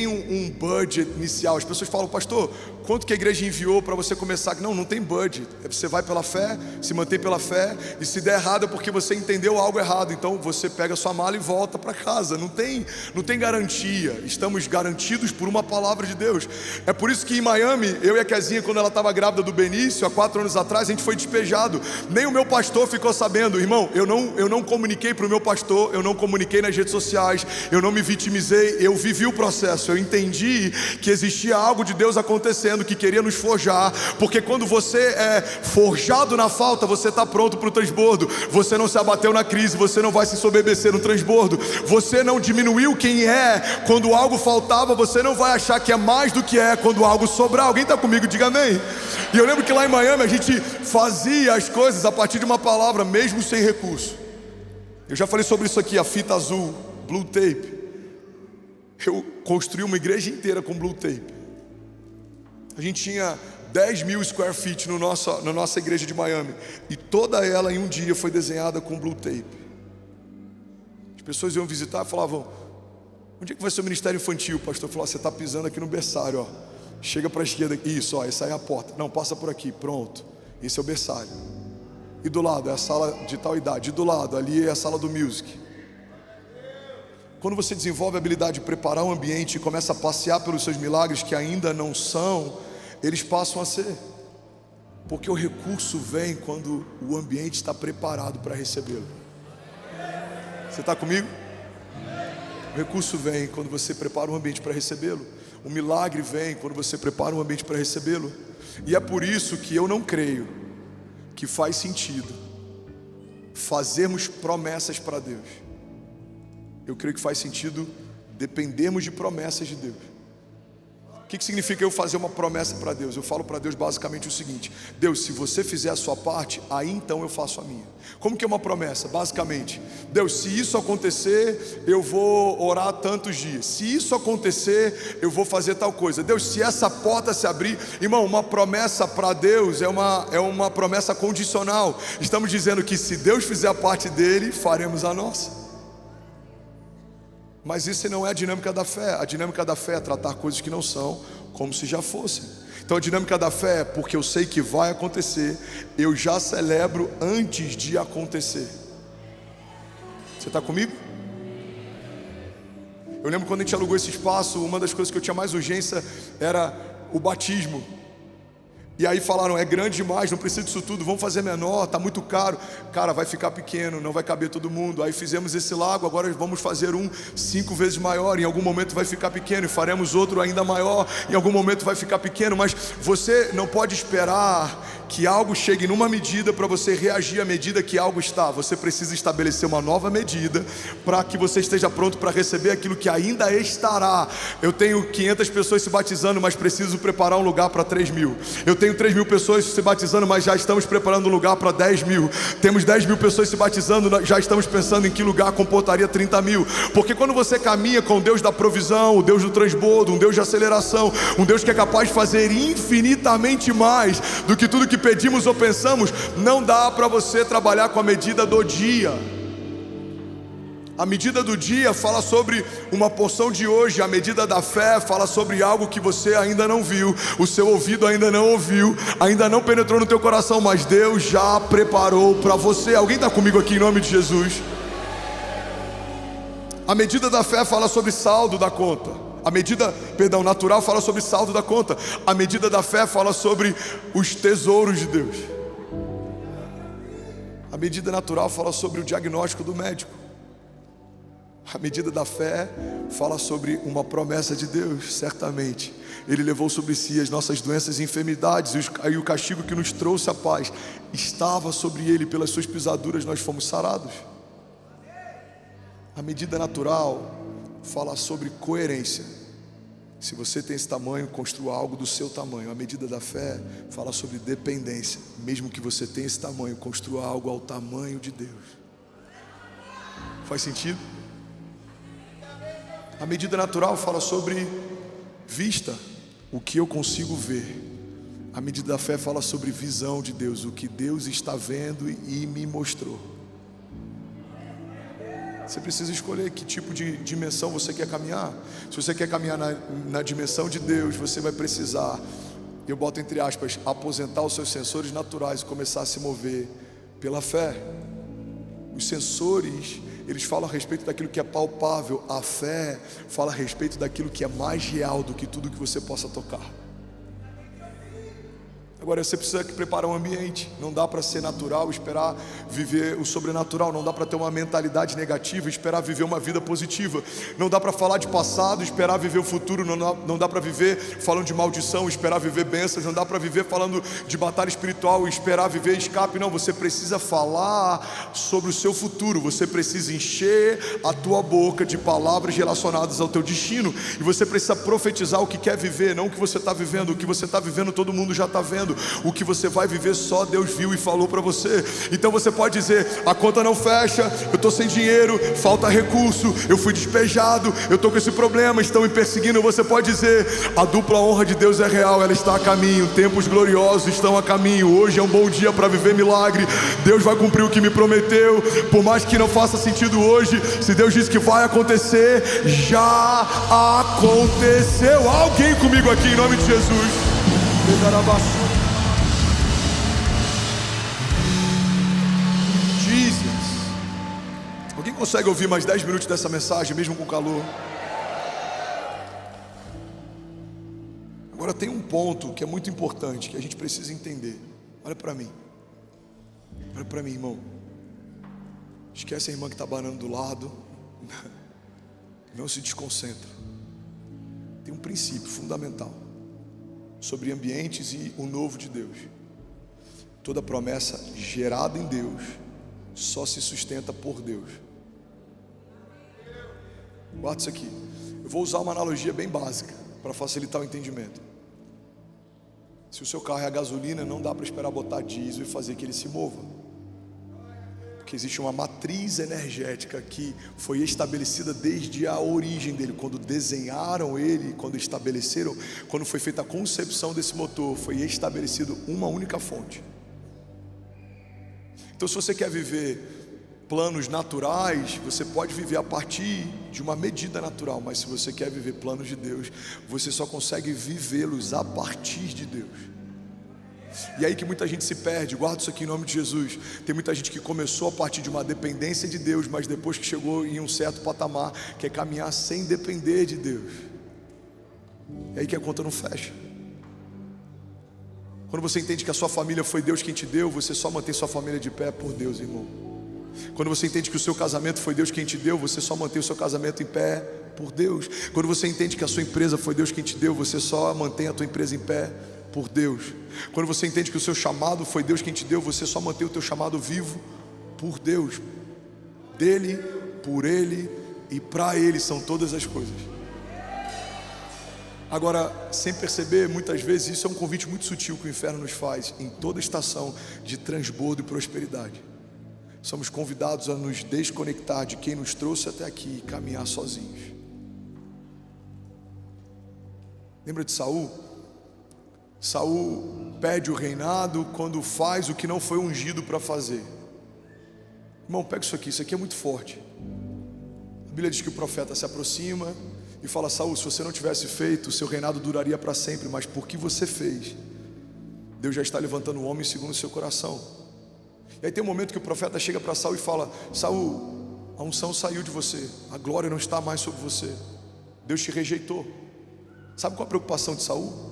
um budget inicial. As pessoas falam, pastor, quanto que a igreja enviou para você começar? Não tem budget. Você vai pela fé, se mantém pela fé, e se der errado é porque você entendeu algo errado. Então você pega a sua mala e volta para casa. Não tem garantia. Estamos garantidos por uma palavra de Deus. É por isso que em Miami, eu e a Kezinha, quando ela estava grávida do Benício, há 4 anos atrás, a gente foi despejado. Nem o meu pastor ficou sabendo. Irmão, eu não comuniquei para o meu pastor, eu não comuniquei nas redes sociais, eu não me vitimizei, eu vivi o processo. Eu entendi que existia algo de Deus acontecendo. acontecendo que queria nos forjar, porque quando você é forjado na falta, você está pronto para o transbordo. Você não se abateu na crise, você não vai se soberbecer no transbordo. Você não diminuiu quem é quando algo faltava, você não vai achar que é mais do que é quando algo sobrar. Alguém está comigo? Diga amém. E eu lembro que lá em Miami a gente fazia as coisas a partir de uma palavra, mesmo sem recurso. Eu já falei sobre isso aqui, a fita azul, blue tape. Eu construí uma igreja inteira com blue tape. A gente tinha 10.000 square feet na nossa igreja de Miami, e toda ela em um dia foi desenhada com blue tape. As pessoas iam visitar e falavam: onde é que vai ser o ministério infantil? O pastor falou: você está pisando aqui no berçário, ó. Chega para a esquerda, isso, ó, essa aí é a porta. Não, passa por aqui, pronto. Esse é o berçário. E do lado é a sala de tal idade. E do lado ali é a sala do music. Quando você desenvolve a habilidade de preparar um ambiente e começa a passear pelos seus milagres que ainda não são, eles passam a ser. Porque o recurso vem quando o ambiente está preparado para recebê-lo. Você está comigo? O recurso vem quando você prepara um ambiente para recebê-lo. O milagre vem quando você prepara um ambiente para recebê-lo. E é por isso que eu não creio que faz sentido fazermos promessas para Deus. Eu creio que faz sentido dependermos de promessas de Deus. O que significa eu fazer uma promessa para Deus? Eu falo para Deus basicamente o seguinte: Deus, se você fizer a sua parte, aí então eu faço a minha. Como que é uma promessa? Basicamente, Deus, se isso acontecer, eu vou orar tantos dias. Se isso acontecer, eu vou fazer tal coisa. Deus, se essa porta se abrir, irmão, uma promessa para Deus é uma promessa condicional. Estamos dizendo que se Deus fizer a parte dele, faremos a nossa. Mas isso não é a dinâmica da fé. A dinâmica da fé é tratar coisas que não são como se já fossem. Então a dinâmica da fé é porque eu sei que vai acontecer, eu já celebro antes de acontecer. Você está comigo? Eu lembro quando a gente alugou esse espaço, uma das coisas que eu tinha mais urgência era o batismo. E aí falaram: é grande demais, não precisa disso tudo, vamos fazer menor, está muito caro. Cara, vai ficar pequeno, não vai caber todo mundo. Aí fizemos esse lago, agora vamos fazer 5 vezes maior. Em algum momento vai ficar pequeno, e faremos outro ainda maior. Em algum momento vai ficar pequeno. Mas você não pode esperar que algo chegue numa medida para você reagir à medida que algo está. Você precisa estabelecer uma nova medida para que você esteja pronto para receber aquilo que ainda estará. Eu tenho 500 pessoas se batizando, mas preciso preparar um lugar para 3.000. Eu tenho 3.000 pessoas se batizando, mas já estamos preparando um lugar para 10.000. Temos 10.000 pessoas se batizando, já estamos pensando em que lugar comportaria 30.000. Porque quando você caminha com o Deus da provisão, o Deus do transbordo, um Deus de aceleração, um Deus que é capaz de fazer infinitamente mais do que tudo que pedimos ou pensamos, não dá para você trabalhar com a medida do dia. A medida do dia fala sobre uma porção de hoje. A medida da fé fala sobre algo que você ainda não viu, o seu ouvido ainda não ouviu, ainda não penetrou no teu coração, mas Deus já preparou para você. Alguém está comigo aqui em nome de Jesus? A medida da fé fala sobre saldo da conta. A medida, natural fala sobre saldo da conta. A medida da fé fala sobre os tesouros de Deus. A medida natural fala sobre o diagnóstico do médico. A medida da fé fala sobre uma promessa de Deus. Certamente Ele levou sobre si as nossas doenças e enfermidades, e o castigo que nos trouxe a paz estava sobre Ele, pelas suas pisaduras nós fomos sarados. A medida natural fala sobre coerência. Se você tem esse tamanho, construa algo do seu tamanho. A medida da fé fala sobre dependência. Mesmo que você tenha esse tamanho, construa algo ao tamanho de Deus. Faz sentido? A medida natural fala sobre vista, o que eu consigo ver. A medida da fé fala sobre visão de Deus, o que Deus está vendo e me mostrou. Você precisa escolher que tipo de dimensão você quer caminhar. Se você quer caminhar na dimensão de Deus, você vai precisar, eu boto entre aspas, aposentar os seus sensores naturais e começar a se mover pela fé. Os sensores, eles falam a respeito daquilo que é palpável. A fé fala a respeito daquilo que é mais real do que tudo que você possa tocar. Agora você precisa preparar um ambiente. Não dá para ser natural, esperar viver o sobrenatural. Não dá para ter uma mentalidade negativa e esperar viver uma vida positiva. Não dá para falar de passado, esperar viver o futuro. Não dá para viver falando de maldição, esperar viver bênçãos. Não dá para viver falando de batalha espiritual e esperar viver escape. Não, você precisa falar sobre o seu futuro. Você precisa encher a tua boca de palavras relacionadas ao teu destino. E você precisa profetizar o que quer viver, não o que você está vivendo. O que você está vivendo todo mundo já está vendo. O que você vai viver só Deus viu e falou para você. Então você pode dizer: a conta não fecha, eu estou sem dinheiro, falta recurso, eu fui despejado, eu estou com esse problema, estão me perseguindo. Você pode dizer: a dupla honra de Deus é real, ela está a caminho, tempos gloriosos estão a caminho, hoje é um bom dia para viver milagre. Deus vai cumprir o que me prometeu, por mais que não faça sentido hoje. Se Deus disse que vai acontecer, já aconteceu. Alguém comigo aqui em nome de Jesus. Alguém consegue ouvir mais 10 minutos dessa mensagem, mesmo com calor? Agora tem um ponto que é muito importante, que a gente precisa entender. Olha para mim. Olha para mim, irmão. Esquece a irmã que está banando do lado. Não se desconcentra. Tem um princípio fundamental sobre ambientes e o novo de Deus. Toda promessa gerada em Deus só se sustenta por Deus. Guarda isso aqui. Eu vou usar uma analogia bem básica para facilitar o entendimento. Se o seu carro é a gasolina, não dá para esperar botar diesel e fazer que ele se mova, porque existe uma matriz energética que foi estabelecida desde a origem dele. Quando desenharam ele, quando estabeleceram, quando foi feita a concepção desse motor, foi estabelecido uma única fonte. Então, se você quer viver planos naturais, você pode viver a partir de uma medida natural, mas se você quer viver planos de Deus, você só consegue vivê-los a partir de Deus. E aí que muita gente se perde. Guarda isso aqui em nome de Jesus. Tem muita gente que começou a partir de uma dependência de Deus, mas depois que chegou em um certo patamar, quer caminhar sem depender de Deus. É aí que a conta não fecha. Quando você entende que a sua família foi Deus quem te deu, você só mantém sua família de pé por Deus, irmão. Quando você entende que o seu casamento foi Deus quem te deu, você só mantém o seu casamento em pé por Deus. Quando você entende que a sua empresa foi Deus quem te deu, você só mantém a tua empresa em pé por Deus. Quando você entende que o seu chamado foi Deus quem te deu, você só mantém o teu chamado vivo por Deus. Dele, por Ele e para Ele são todas as coisas. Agora, sem perceber, muitas vezes isso é um convite muito sutil que o inferno nos faz em toda estação de transbordo e prosperidade. Somos convidados a nos desconectar de quem nos trouxe até aqui e caminhar sozinhos. Lembra de Saul? Saul perde o reinado quando faz o que não foi ungido para fazer. Irmão, pega isso aqui é muito forte. A Bíblia diz que o profeta se aproxima e fala: Saul, se você não tivesse feito, o seu reinado duraria para sempre, mas por que você fez? Deus já está levantando um homem segundo o seu coração. E aí tem um momento que o profeta chega para Saul e fala: Saul, a unção saiu de você, a glória não está mais sobre você, Deus te rejeitou. Sabe qual a preocupação de Saul?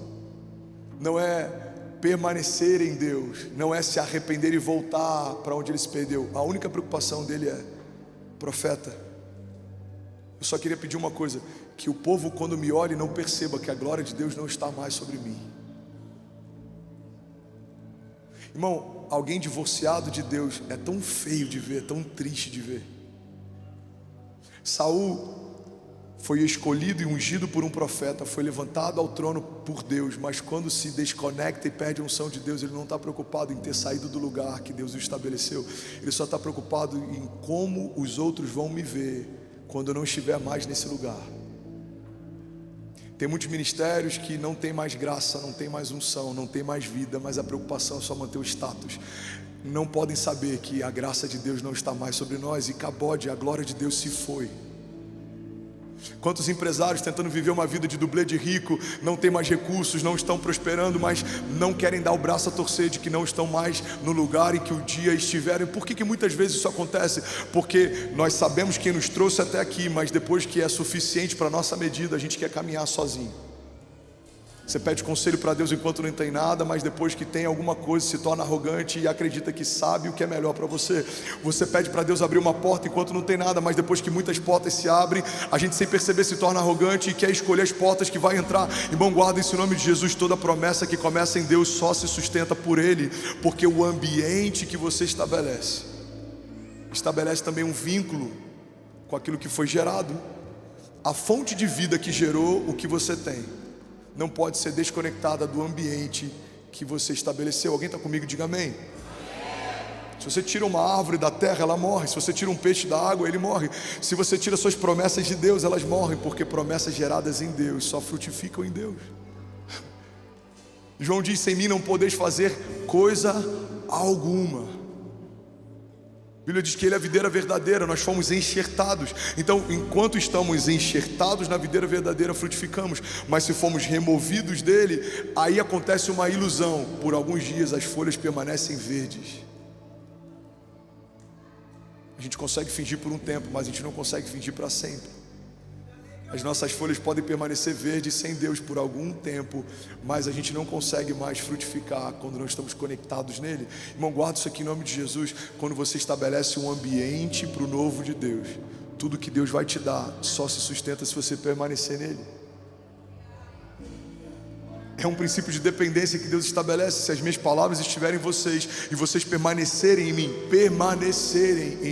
Não é permanecer em Deus, não é se arrepender e voltar para onde ele se perdeu. A única preocupação dele é: profeta, eu só queria pedir uma coisa, que o povo quando me olhe não perceba que a glória de Deus não está mais sobre mim. Irmão, alguém divorciado de Deus é tão feio de ver, é tão triste de ver. Saul foi escolhido e ungido por um profeta, foi levantado ao trono por Deus, mas quando se desconecta e perde a unção de Deus, ele não está preocupado em ter saído do lugar que Deus o estabeleceu. Ele só está preocupado em como os outros vão me ver quando eu não estiver mais nesse lugar. Tem muitos ministérios que não tem mais graça, não tem mais unção, não tem mais vida, mas a preocupação é só manter o status. Não podem saber que a graça de Deus não está mais sobre nós e cabode, a glória de Deus se foi. Quantos empresários tentando viver uma vida de dublê de rico, não tem mais recursos, não estão prosperando, mas não querem dar o braço a torcer de que não estão mais no lugar em que o dia estiveram. Por que muitas vezes isso acontece? Porque nós sabemos quem nos trouxe até aqui, mas depois que é suficiente para a nossa medida, a gente quer caminhar sozinho. Você pede conselho para Deus enquanto não tem nada, mas depois que tem alguma coisa se torna arrogante e acredita que sabe o que é melhor para você. Você pede para Deus abrir uma porta enquanto não tem nada, mas depois que muitas portas se abrem, a gente sem perceber se torna arrogante e quer escolher as portas que vai entrar. Irmão, guarda esse nome de Jesus. Toda promessa que começa em Deus só se sustenta por Ele, porque o ambiente que você estabelece também um vínculo com aquilo que foi gerado. A fonte de vida que gerou o que você tem não pode ser desconectada do ambiente que você estabeleceu. Alguém está comigo? Diga amém. Se você tira uma árvore da terra, ela morre. Se você tira um peixe da água, ele morre. Se você tira suas promessas de Deus, elas morrem, porque promessas geradas em Deus só frutificam em Deus. João diz: sem mim não podeis fazer coisa alguma. A Bíblia diz que Ele é a videira verdadeira, nós fomos enxertados. Então, enquanto estamos enxertados na videira verdadeira, frutificamos. Mas se formos removidos dele, aí acontece uma ilusão. Por alguns dias as folhas permanecem verdes. A gente consegue fingir por um tempo, mas a gente não consegue fingir para sempre. As nossas folhas podem permanecer verdes sem Deus por algum tempo, mas a gente não consegue mais frutificar quando não estamos conectados nele. Irmão, guarda isso aqui em nome de Jesus. Quando você estabelece um ambiente para o novo de Deus, tudo que Deus vai te dar só se sustenta se você permanecer nele. É um princípio de dependência que Deus estabelece. Se as minhas palavras estiverem em vocês e vocês permanecerem em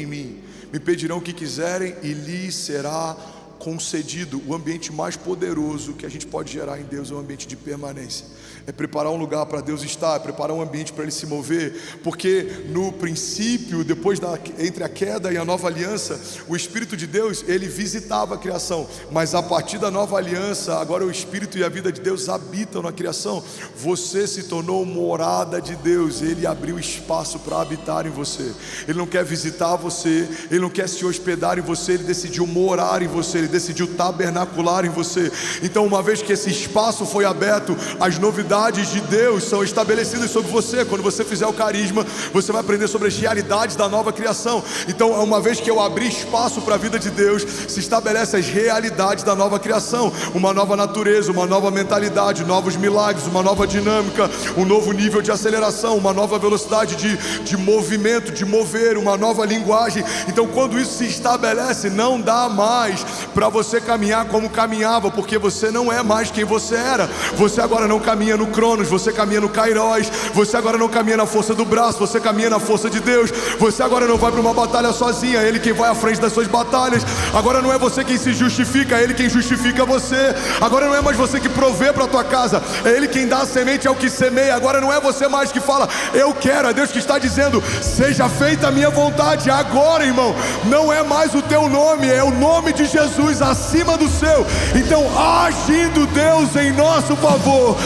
mim, me pedirão o que quiserem e lhes será concedido. O ambiente mais poderoso que a gente pode gerar em Deus é um ambiente de permanência. É preparar um lugar para Deus estar, é preparar um ambiente para Ele se mover, porque no princípio, depois entre a queda e a nova aliança, o Espírito de Deus, Ele visitava a criação, mas a partir da nova aliança, agora o Espírito e a vida de Deus habitam na criação. Você se tornou morada de Deus, Ele abriu espaço para habitar em você. Ele não quer visitar você, Ele não quer se hospedar em você, Ele decidiu morar em você, Ele decidiu tabernacular em você. Então, uma vez que esse espaço foi aberto, as novidades de Deus são estabelecidas sobre você. Quando você fizer o carisma, você vai aprender sobre as realidades da nova criação. Então, uma vez que eu abri espaço para a vida de Deus, se estabelece as realidades da nova criação, uma nova natureza, uma nova mentalidade, novos milagres, uma nova dinâmica, um novo nível de aceleração, uma nova velocidade de movimento, de mover, uma nova linguagem. Então, quando isso se estabelece, não dá mais para você caminhar como caminhava, porque você não é mais quem você era. Você agora não caminha no Cronos, você caminha no Kairos. Você agora não caminha na força do braço, você caminha na força de Deus. Você agora não vai para uma batalha sozinha, é Ele quem vai à frente das suas batalhas. Agora não é você quem se justifica, é Ele quem justifica você. Agora não é mais você que provê para a tua casa, é Ele quem dá a semente ao que semeia. Agora não é você mais que fala, eu quero, é Deus que está dizendo, seja feita a minha vontade. Agora, irmão, não é mais o teu nome, é o nome de Jesus acima do seu. Então, agindo Deus em nosso favor,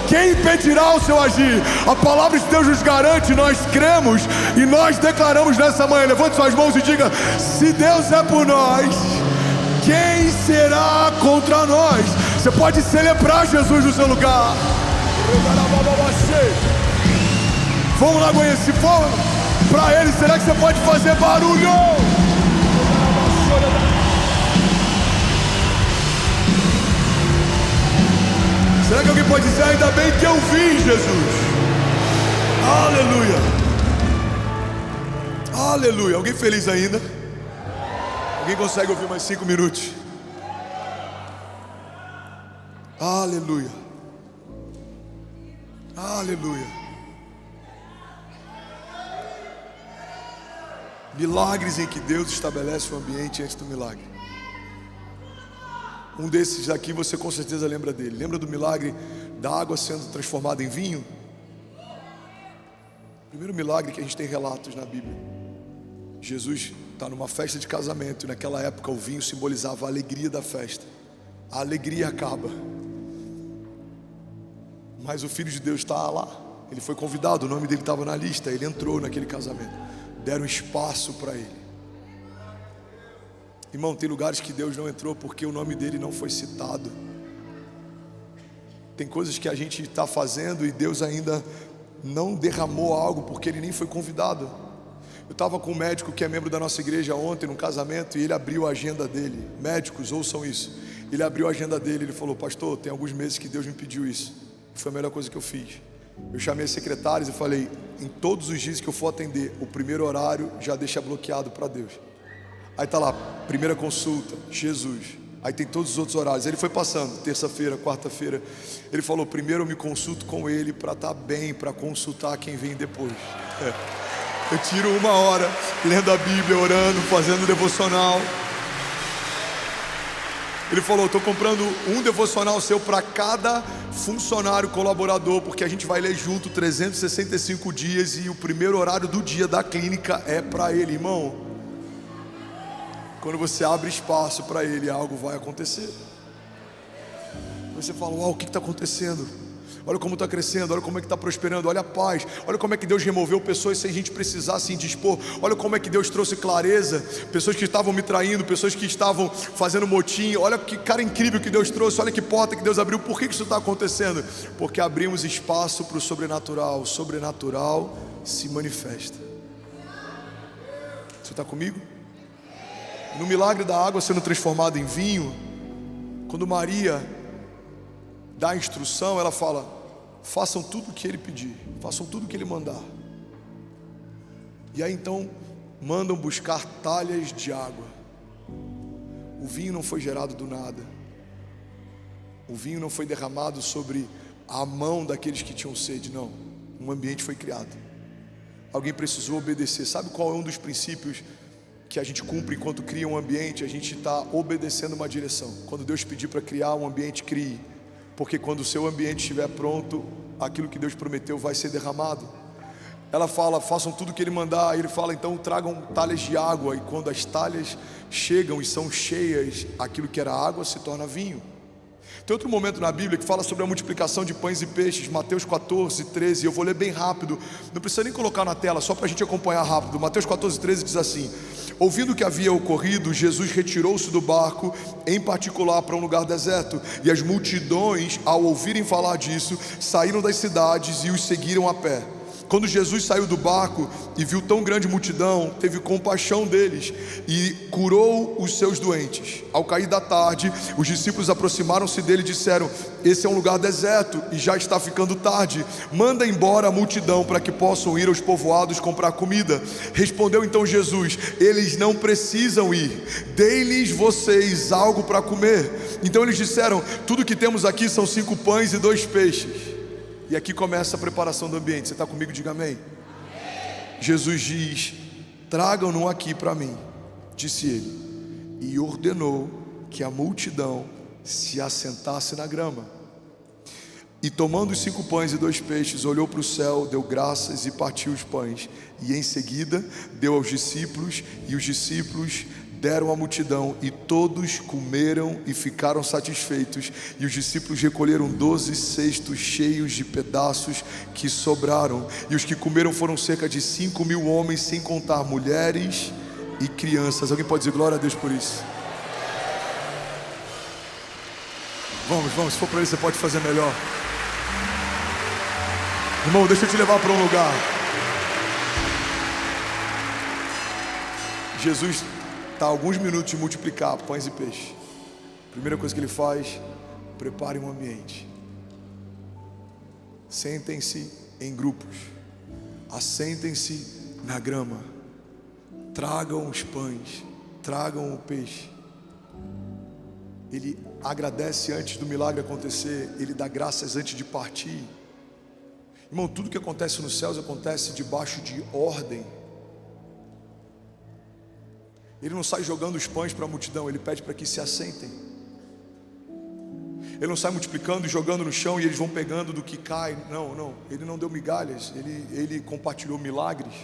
quem impedirá o seu agir? A palavra de Deus nos garante, nós cremos e nós declaramos nessa manhã. Levante suas mãos e diga: se Deus é por nós, quem será contra nós? Você pode celebrar Jesus no seu lugar. Vamos lá, Goiânia, se for para Ele, será que você pode fazer barulho? Será que alguém pode dizer, ainda bem que eu vi Jesus? Aleluia. Aleluia. Alguém feliz ainda? Alguém consegue ouvir mais 5 minutos? Aleluia. Aleluia. Milagres em que Deus estabelece o ambiente antes do milagre. Um desses aqui você com certeza lembra dele. Lembra do milagre da água sendo transformada em vinho? Primeiro milagre que a gente tem relatos na Bíblia. Jesus está numa festa de casamento e naquela época o vinho simbolizava a alegria da festa. A alegria acaba, mas o Filho de Deus está lá. Ele foi convidado, o nome dele estava na lista. Ele entrou naquele casamento. Deram espaço para ele. Irmão, tem lugares que Deus não entrou porque o nome dele não foi citado. Tem coisas que a gente está fazendo e Deus ainda não derramou algo porque ele nem foi convidado. Eu estava com um médico que é membro da nossa igreja ontem num casamento e ele abriu a agenda dele. Médicos, ouçam isso. Ele abriu a agenda dele, ele falou: pastor, tem alguns meses que Deus me pediu isso. Foi a melhor coisa que eu fiz. Eu chamei as secretárias e falei: em todos os dias que eu for atender, o primeiro horário já deixa bloqueado para Deus. Aí tá lá, primeira consulta, Jesus. Aí tem todos os outros horários. Ele foi passando, terça-feira, quarta-feira. Ele falou: primeiro eu me consulto com ele para estar bem, para consultar quem vem depois. Eu tiro 1 hora lendo a Bíblia, orando, fazendo devocional. Ele falou: estou comprando um devocional seu para cada funcionário colaborador, porque a gente vai ler junto 365 dias e o primeiro horário do dia da clínica é para ele, irmão. Quando você abre espaço para ele, algo vai acontecer. Você fala: uau, o que está acontecendo? Olha como está crescendo, olha como é que está prosperando, olha a paz, olha como é que Deus removeu pessoas sem a gente precisar se indispor, olha como é que Deus trouxe clareza, pessoas que estavam me traindo, pessoas que estavam fazendo motim, olha que cara incrível que Deus trouxe, olha que porta que Deus abriu. Por que isso está acontecendo? Porque abrimos espaço para o sobrenatural se manifesta. Você está comigo? No milagre da água sendo transformada em vinho, quando Maria dá a instrução, ela fala: façam tudo o que ele pedir, façam tudo o que ele mandar. E aí então mandam buscar talhas de água. O vinho não foi gerado do nada, o vinho não foi derramado sobre a mão daqueles que tinham sede, não. Um ambiente foi criado, alguém precisou obedecer. Sabe qual é um dos princípios que a gente cumpre enquanto cria um ambiente? A gente está obedecendo uma direção. Quando Deus pedir para criar um ambiente, crie, porque quando o seu ambiente estiver pronto, aquilo que Deus prometeu vai ser derramado. Ela fala: façam tudo o que ele mandar. Aí ele fala: então tragam talhas de água. E quando as talhas chegam e são cheias, aquilo que era água se torna vinho. Tem outro momento na Bíblia que fala sobre a multiplicação de pães e peixes, Mateus 14, 13, eu vou ler bem rápido, não precisa nem colocar na tela, só para a gente acompanhar rápido. Mateus 14, 13 diz assim: ouvindo o que havia ocorrido, Jesus retirou-se do barco, em particular para um lugar deserto, e as multidões, ao ouvirem falar disso, saíram das cidades e os seguiram a pé. Quando Jesus saiu do barco e viu tão grande multidão, teve compaixão deles e curou os seus doentes. Ao cair da tarde, os discípulos aproximaram-se dele e disseram: esse é um lugar deserto e já está ficando tarde, manda embora a multidão para que possam ir aos povoados comprar comida. Respondeu então Jesus: eles não precisam ir, dei-lhes vocês algo para comer. Então eles disseram: tudo que temos aqui são 5 pães e 2 peixes. E aqui começa a preparação do ambiente. Você está comigo? Diga amém. Jesus diz: tragam-no aqui para mim, disse ele, e ordenou que a multidão se assentasse na grama. E tomando os 5 pães e 2 peixes, olhou para o céu, deu graças e partiu os pães, e em seguida deu aos discípulos, e os discípulos deram à multidão, e todos comeram e ficaram satisfeitos. E os discípulos recolheram 12 cestos cheios de pedaços que sobraram, e os que comeram foram cerca de 5.000 homens, sem contar mulheres e crianças. Alguém pode dizer glória a Deus por isso? Vamos, se for para isso você pode fazer melhor. Irmão, deixa eu te levar para um lugar. Jesus está a alguns minutos de multiplicar pães e peixes. Primeira coisa que ele faz: prepare um ambiente. Sentem-se em grupos, assentem-se na grama, tragam os pães, tragam o peixe. Ele agradece antes do milagre acontecer, ele dá graças antes de partir. Irmão, tudo que acontece nos céus acontece debaixo de ordem. Ele não sai jogando os pães para a multidão, ele pede para que se assentem. Ele não sai multiplicando e jogando no chão e eles vão pegando do que cai. Não, ele não deu migalhas, ele compartilhou milagres.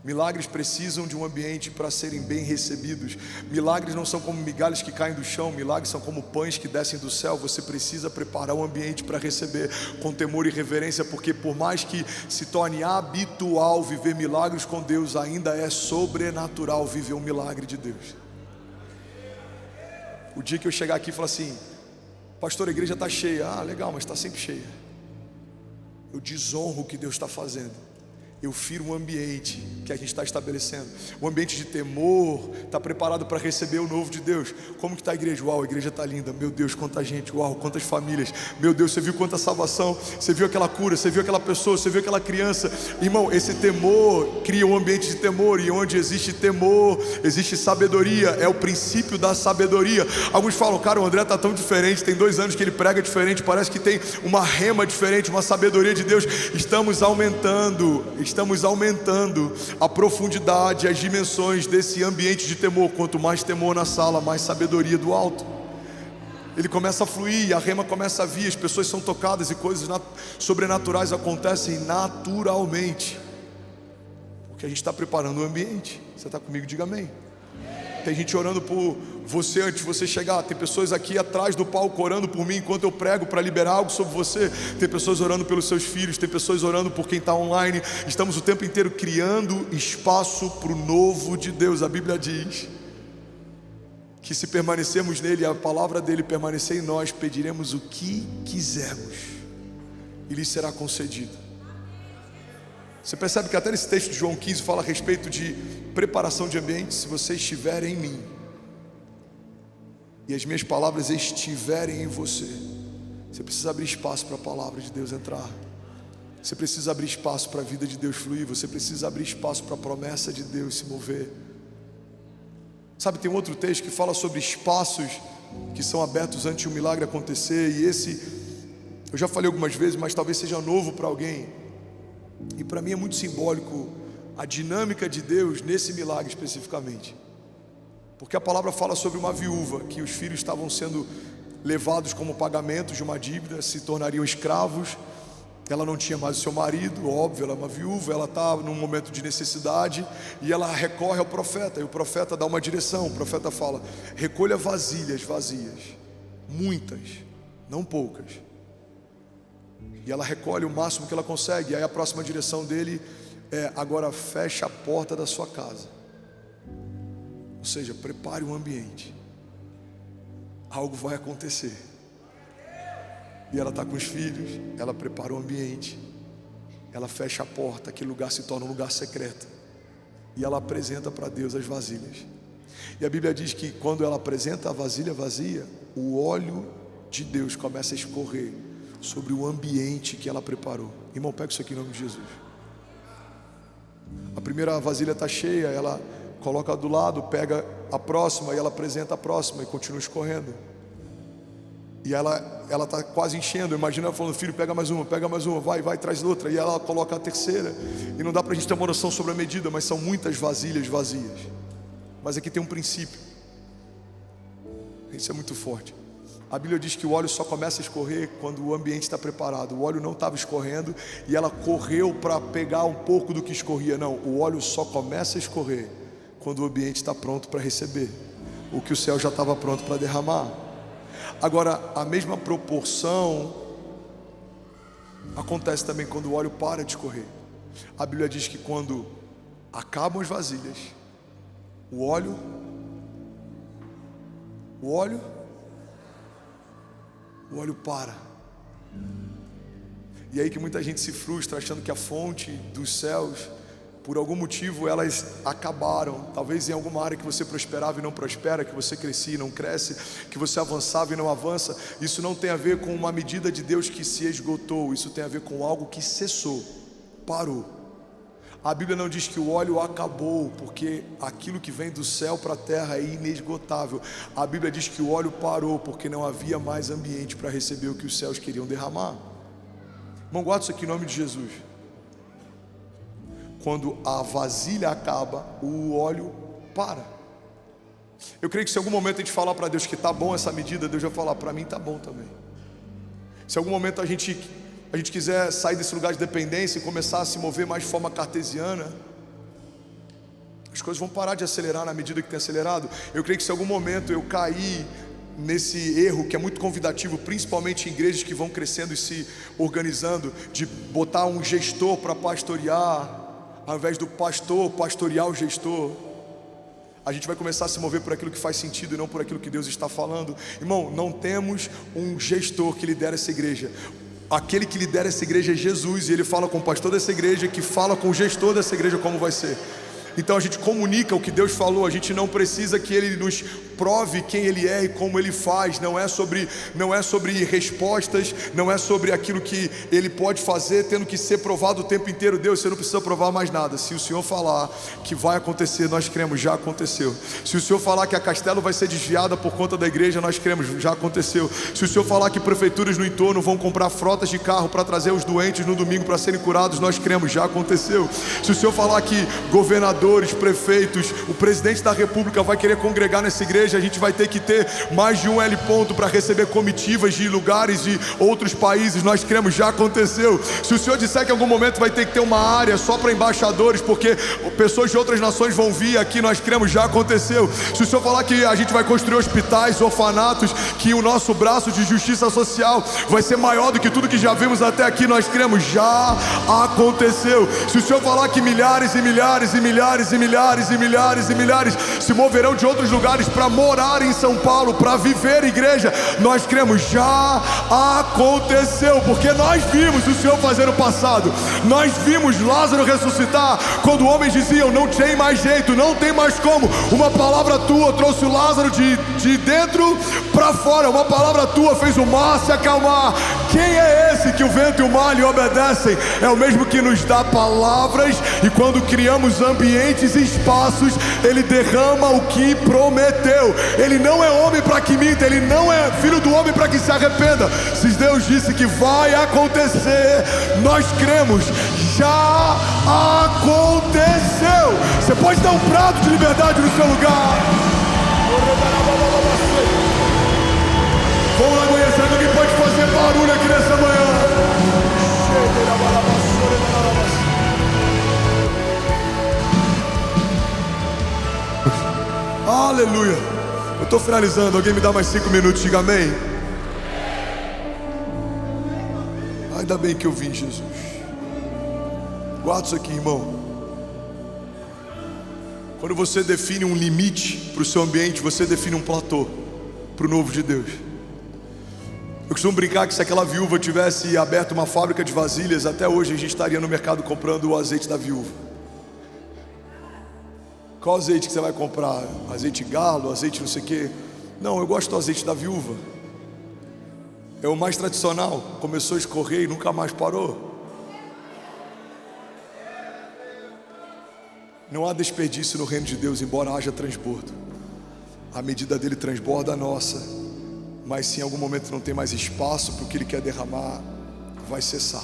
Milagres precisam de um ambiente para serem bem recebidos. Milagres não são como migalhas que caem do chão, milagres são como pães que descem do céu. Você precisa preparar um ambiente para receber com temor e reverência, porque por mais que se torne habitual viver milagres com Deus, ainda é sobrenatural viver um milagre de Deus. O dia que eu chegar aqui e falar assim: pastor, a igreja está cheia. Ah, legal, mas está sempre cheia. Eu desonro o que Deus está fazendo. eu firo um ambiente que a gente está estabelecendo. Um ambiente de temor, está preparado para receber o novo de Deus. Como que está a igreja? Uau, a igreja está linda. Meu Deus, quanta gente. Uau, quantas famílias. Meu Deus, você viu quanta salvação. Você viu aquela cura, você viu aquela pessoa, você viu aquela criança. Irmão, esse temor cria um ambiente de temor. E onde existe temor, existe sabedoria. É o princípio da sabedoria. Alguns falam, cara, o André está tão diferente. Tem 2 anos que ele prega diferente. Parece que tem uma rema diferente, uma sabedoria de Deus. Estamos aumentando a profundidade, as dimensões desse ambiente de temor. Quanto mais temor na sala, mais sabedoria do alto. Ele começa a fluir, a rema começa a vir, as pessoas são tocadas e coisas sobrenaturais acontecem naturalmente, porque a gente está preparando o ambiente. Você está comigo? Diga amém. Tem gente orando por você antes de você chegar. Tem pessoas aqui atrás do palco orando por mim enquanto eu prego para liberar algo sobre você. Tem pessoas orando pelos seus filhos. Tem pessoas orando por quem está online. Estamos o tempo inteiro criando espaço para o novo de Deus. A Bíblia diz que se permanecermos nele, a palavra dele permanecer em nós, pediremos o que quisermos e lhe será concedido. Você percebe que até nesse texto de João 15 fala a respeito de preparação de ambiente. Se você estiver em mim e as minhas palavras estiverem em você, você precisa abrir espaço para a palavra de Deus entrar. Você precisa abrir espaço para a vida de Deus fluir. Você precisa abrir espaço para a promessa de Deus se mover. Sabe, tem um outro texto que fala sobre espaços que são abertos antes de um milagre acontecer. E esse, eu já falei algumas vezes, mas talvez seja novo para alguém. E para mim é muito simbólico a dinâmica de Deus nesse milagre especificamente. Porque a palavra fala sobre uma viúva, que os filhos estavam sendo levados como pagamento de uma dívida, se tornariam escravos. Ela não tinha mais o seu marido, óbvio, ela é uma viúva, ela está num momento de necessidade e ela recorre ao profeta, e o profeta dá uma direção. O profeta fala: recolha vasilhas vazias, muitas, não poucas. E ela recolhe o máximo que ela consegue. E aí a próxima direção dele é: agora fecha a porta da sua casa. Ou seja, prepare um ambiente. Algo vai acontecer. E ela está com os filhos, ela prepara o ambiente, ela fecha a porta, aquele lugar se torna um lugar secreto. E ela apresenta para Deus as vasilhas. E a Bíblia diz que quando ela apresenta a vasilha vazia, o óleo de Deus começa a escorrer sobre o ambiente que ela preparou. Irmão, pega isso aqui em nome de Jesus. A primeira vasilha está cheia, ela coloca do lado, pega a próxima e ela apresenta a próxima e continua escorrendo. E ela está quase enchendo. Imagina ela falando: filho, pega mais uma, vai, traz outra. E ela coloca a terceira. E não dá para a gente ter uma noção sobre a medida, mas são muitas vasilhas vazias. Mas aqui tem um princípio. Isso é muito forte. A Bíblia diz que o óleo só começa a escorrer quando o ambiente está preparado. O óleo não estava escorrendo e ela correu para pegar um pouco do que escorria. Não, o óleo só começa a escorrer quando o ambiente está pronto para receber o que o céu já estava pronto para derramar. Agora, a mesma proporção acontece também quando o óleo para de escorrer. A Bíblia diz que quando acabam as vasilhas, o óleo para. E aí que muita gente se frustra achando que a fonte dos céus, por algum motivo, elas acabaram. Talvez em alguma área que você prosperava e não prospera, que você crescia e não cresce, que você avançava e não avança. Isso não tem a ver com uma medida de Deus que se esgotou. Isso tem a ver com algo que cessou, parou. A Bíblia não diz que o óleo acabou, porque aquilo que vem do céu para a terra é inesgotável. A Bíblia diz que o óleo parou, porque não havia mais ambiente para receber o que os céus queriam derramar. Irmão, guarda isso aqui em nome de Jesus. Quando a vasilha acaba, o óleo para. Eu creio que se em algum momento a gente falar para Deus que está bom essa medida, Deus vai falar: para mim está bom também. Se em algum momento a gente quiser sair desse lugar de dependência e começar a se mover mais de forma cartesiana, as coisas vão parar de acelerar na medida que tem acelerado. Eu creio que se em algum momento eu cair nesse erro que é muito convidativo, principalmente em igrejas que vão crescendo e se organizando, de botar um gestor para pastorear, ao invés do pastor pastorear o gestor, a gente vai começar a se mover por aquilo que faz sentido e não por aquilo que Deus está falando. Irmão, não temos um gestor que lidera essa igreja. Aquele que lidera essa igreja é Jesus, e ele fala com o pastor dessa igreja, que fala com o gestor dessa igreja como vai ser. Então a gente comunica o que Deus falou, a gente não precisa que Ele nos prove quem Ele é e como Ele faz. Não é sobre respostas, não é sobre aquilo que Ele pode fazer, tendo que ser provado o tempo inteiro. Deus, você não precisa provar mais nada. Se o Senhor falar que vai acontecer, nós cremos, já aconteceu. Se o Senhor falar que a Castelo vai ser desviada por conta da igreja, nós cremos, já aconteceu. Se o Senhor falar que prefeituras no entorno vão comprar frotas de carro para trazer os doentes no domingo para serem curados, nós cremos, já aconteceu. Se o Senhor falar que governadores, prefeitos, o presidente da república vai querer congregar nessa igreja, a gente vai ter que ter mais de um L ponto para receber comitivas de lugares de outros países, nós cremos, já aconteceu. Se o Senhor disser que em algum momento vai ter que ter uma área só para embaixadores, porque pessoas de outras nações vão vir aqui, nós cremos, já aconteceu. Se o Senhor falar que a gente vai construir hospitais, orfanatos, que o nosso braço de justiça social vai ser maior do que tudo que já vimos até aqui, nós cremos, já aconteceu. Se o Senhor falar que milhares e milhares e milhares e milhares e milhares e milhares se moverão de outros lugares para morar em São Paulo, para viver igreja, nós cremos, já aconteceu, porque nós vimos o Senhor fazer no passado. Nós vimos Lázaro ressuscitar, quando homens diziam, não tem mais jeito, não tem mais como. Uma palavra tua trouxe o Lázaro de dentro para fora, uma palavra tua fez o mar se acalmar. Quem é esse que o vento e o mar lhe obedecem? É o mesmo que nos dá palavras, e quando criamos ambientes e espaços, Ele derrama o que prometeu. Ele não é homem para que minta, Ele não é filho do homem para que se arrependa. Se Deus disse que vai acontecer, nós cremos, já aconteceu. Você pode dar um prato de liberdade no seu lugar. Vamos lá, amanhã, será que alguém pode fazer barulho aqui nessa manhã? Aleluia. Eu estou finalizando, alguém me dá mais 5 minutos, diga amém. Ainda bem que eu vim, Jesus. Guarda isso aqui, irmão. Quando você define um limite para o seu ambiente, você define um platô para o novo de Deus. Eu costumo brincar que se aquela viúva tivesse aberto uma fábrica de vasilhas, até hoje a gente estaria no mercado comprando o azeite da viúva. Qual azeite que você vai comprar? Azeite galo, azeite não sei o quê? Não, eu gosto do azeite da viúva. É o mais tradicional. Começou a escorrer e nunca mais parou. Não há desperdício no reino de Deus, embora haja transbordo. A medida dele transborda a nossa. Mas se em algum momento não tem mais espaço para o que Ele quer derramar, vai cessar.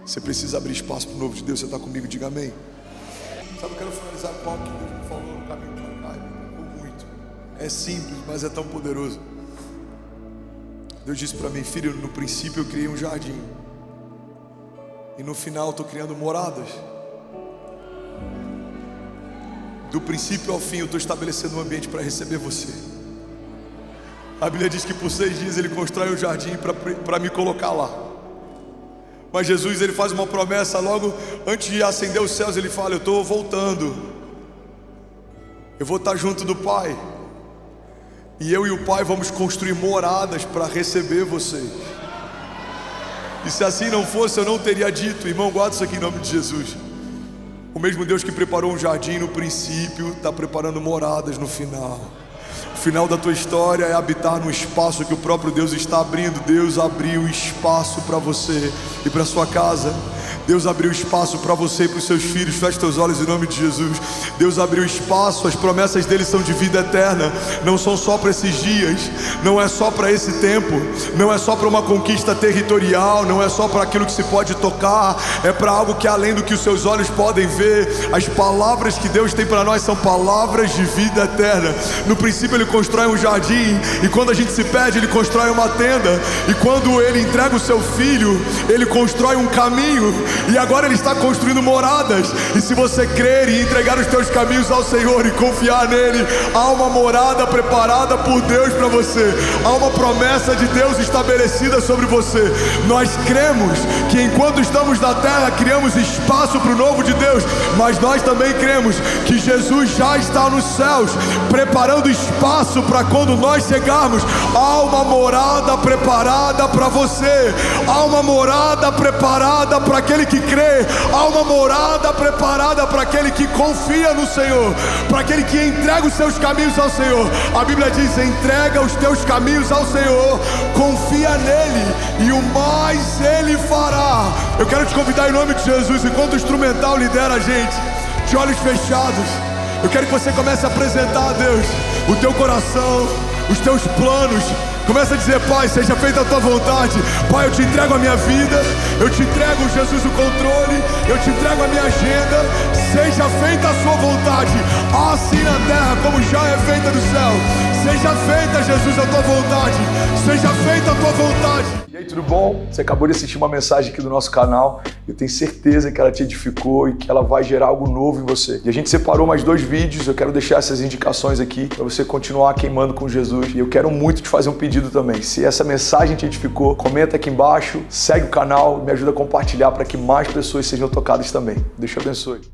Você precisa abrir espaço para o novo de Deus. Você está comigo? Diga amém. Sabe, eu quero finalizar com algo que Deus me falou no caminho para cá e me tocou muito. É simples, mas é tão poderoso. Deus disse para mim, filho, no princípio eu criei um jardim, e no final estou criando moradas. Do princípio ao fim eu estou estabelecendo um ambiente para receber você. A Bíblia diz que por 6 dias Ele constrói um jardim para me colocar lá. Mas Jesus, Ele faz uma promessa logo antes de acender os céus. Ele fala, eu estou voltando, eu vou estar junto do Pai, e eu e o Pai vamos construir moradas para receber vocês. E se assim não fosse, eu não teria dito. Irmão, guarda isso aqui em nome de Jesus. O mesmo Deus que preparou um jardim no princípio está preparando moradas no final. O final da tua história é habitar num espaço que o próprio Deus está abrindo. Deus abriu espaço para você e para sua casa. Deus abriu espaço para você e para os seus filhos. Feche teus olhos em nome de Jesus. Deus abriu espaço, as promessas dele são de vida eterna. Não são só para esses dias, não é só para esse tempo, não é só para uma conquista territorial, não é só para aquilo que se pode tocar, é para algo que é além do que os seus olhos podem ver. As palavras que Deus tem para nós são palavras de vida eterna. No princípio Ele constrói um jardim, e quando a gente se perde Ele constrói uma tenda, e quando Ele entrega o seu filho Ele constrói um caminho. e agora Ele está construindo moradas. E se você crer e entregar os teus caminhos ao Senhor e confiar nele, há uma morada preparada por Deus para você, há uma promessa de Deus estabelecida sobre você. Nós cremos que enquanto estamos na terra criamos espaço para o novo de Deus, mas nós também cremos que Jesus já está nos céus, preparando espaço para quando nós chegarmos. Há uma morada preparada para você, há uma morada preparada para aquele que crê, há uma morada preparada para aquele que confia no Senhor, para aquele que entrega os seus caminhos ao Senhor. A Bíblia diz: entrega os teus caminhos ao Senhor, confia nele e o mais Ele fará. Eu quero te convidar em nome de Jesus, enquanto o instrumental lidera a gente, de olhos fechados, eu quero que você comece a apresentar a Deus o teu coração, os teus planos. Começa a dizer: Pai, seja feita a tua vontade. Pai, eu te entrego a minha vida, eu te entrego, Jesus, o controle, eu te entrego a minha agenda. Seja feita a sua vontade, assim na terra como já é feita no céu. Seja feita, Jesus, a tua vontade. Seja feita a tua vontade. E aí, tudo bom? Você acabou de assistir uma mensagem aqui do nosso canal. Eu tenho certeza que ela te edificou e que ela vai gerar algo novo em você. E a gente separou mais 2 vídeos. Eu quero deixar essas indicações aqui para você continuar queimando com Jesus. E eu quero muito te fazer um pedido também. Se essa mensagem te edificou, comenta aqui embaixo, segue o canal, me ajuda a compartilhar para que mais pessoas sejam tocadas também. Deus te abençoe.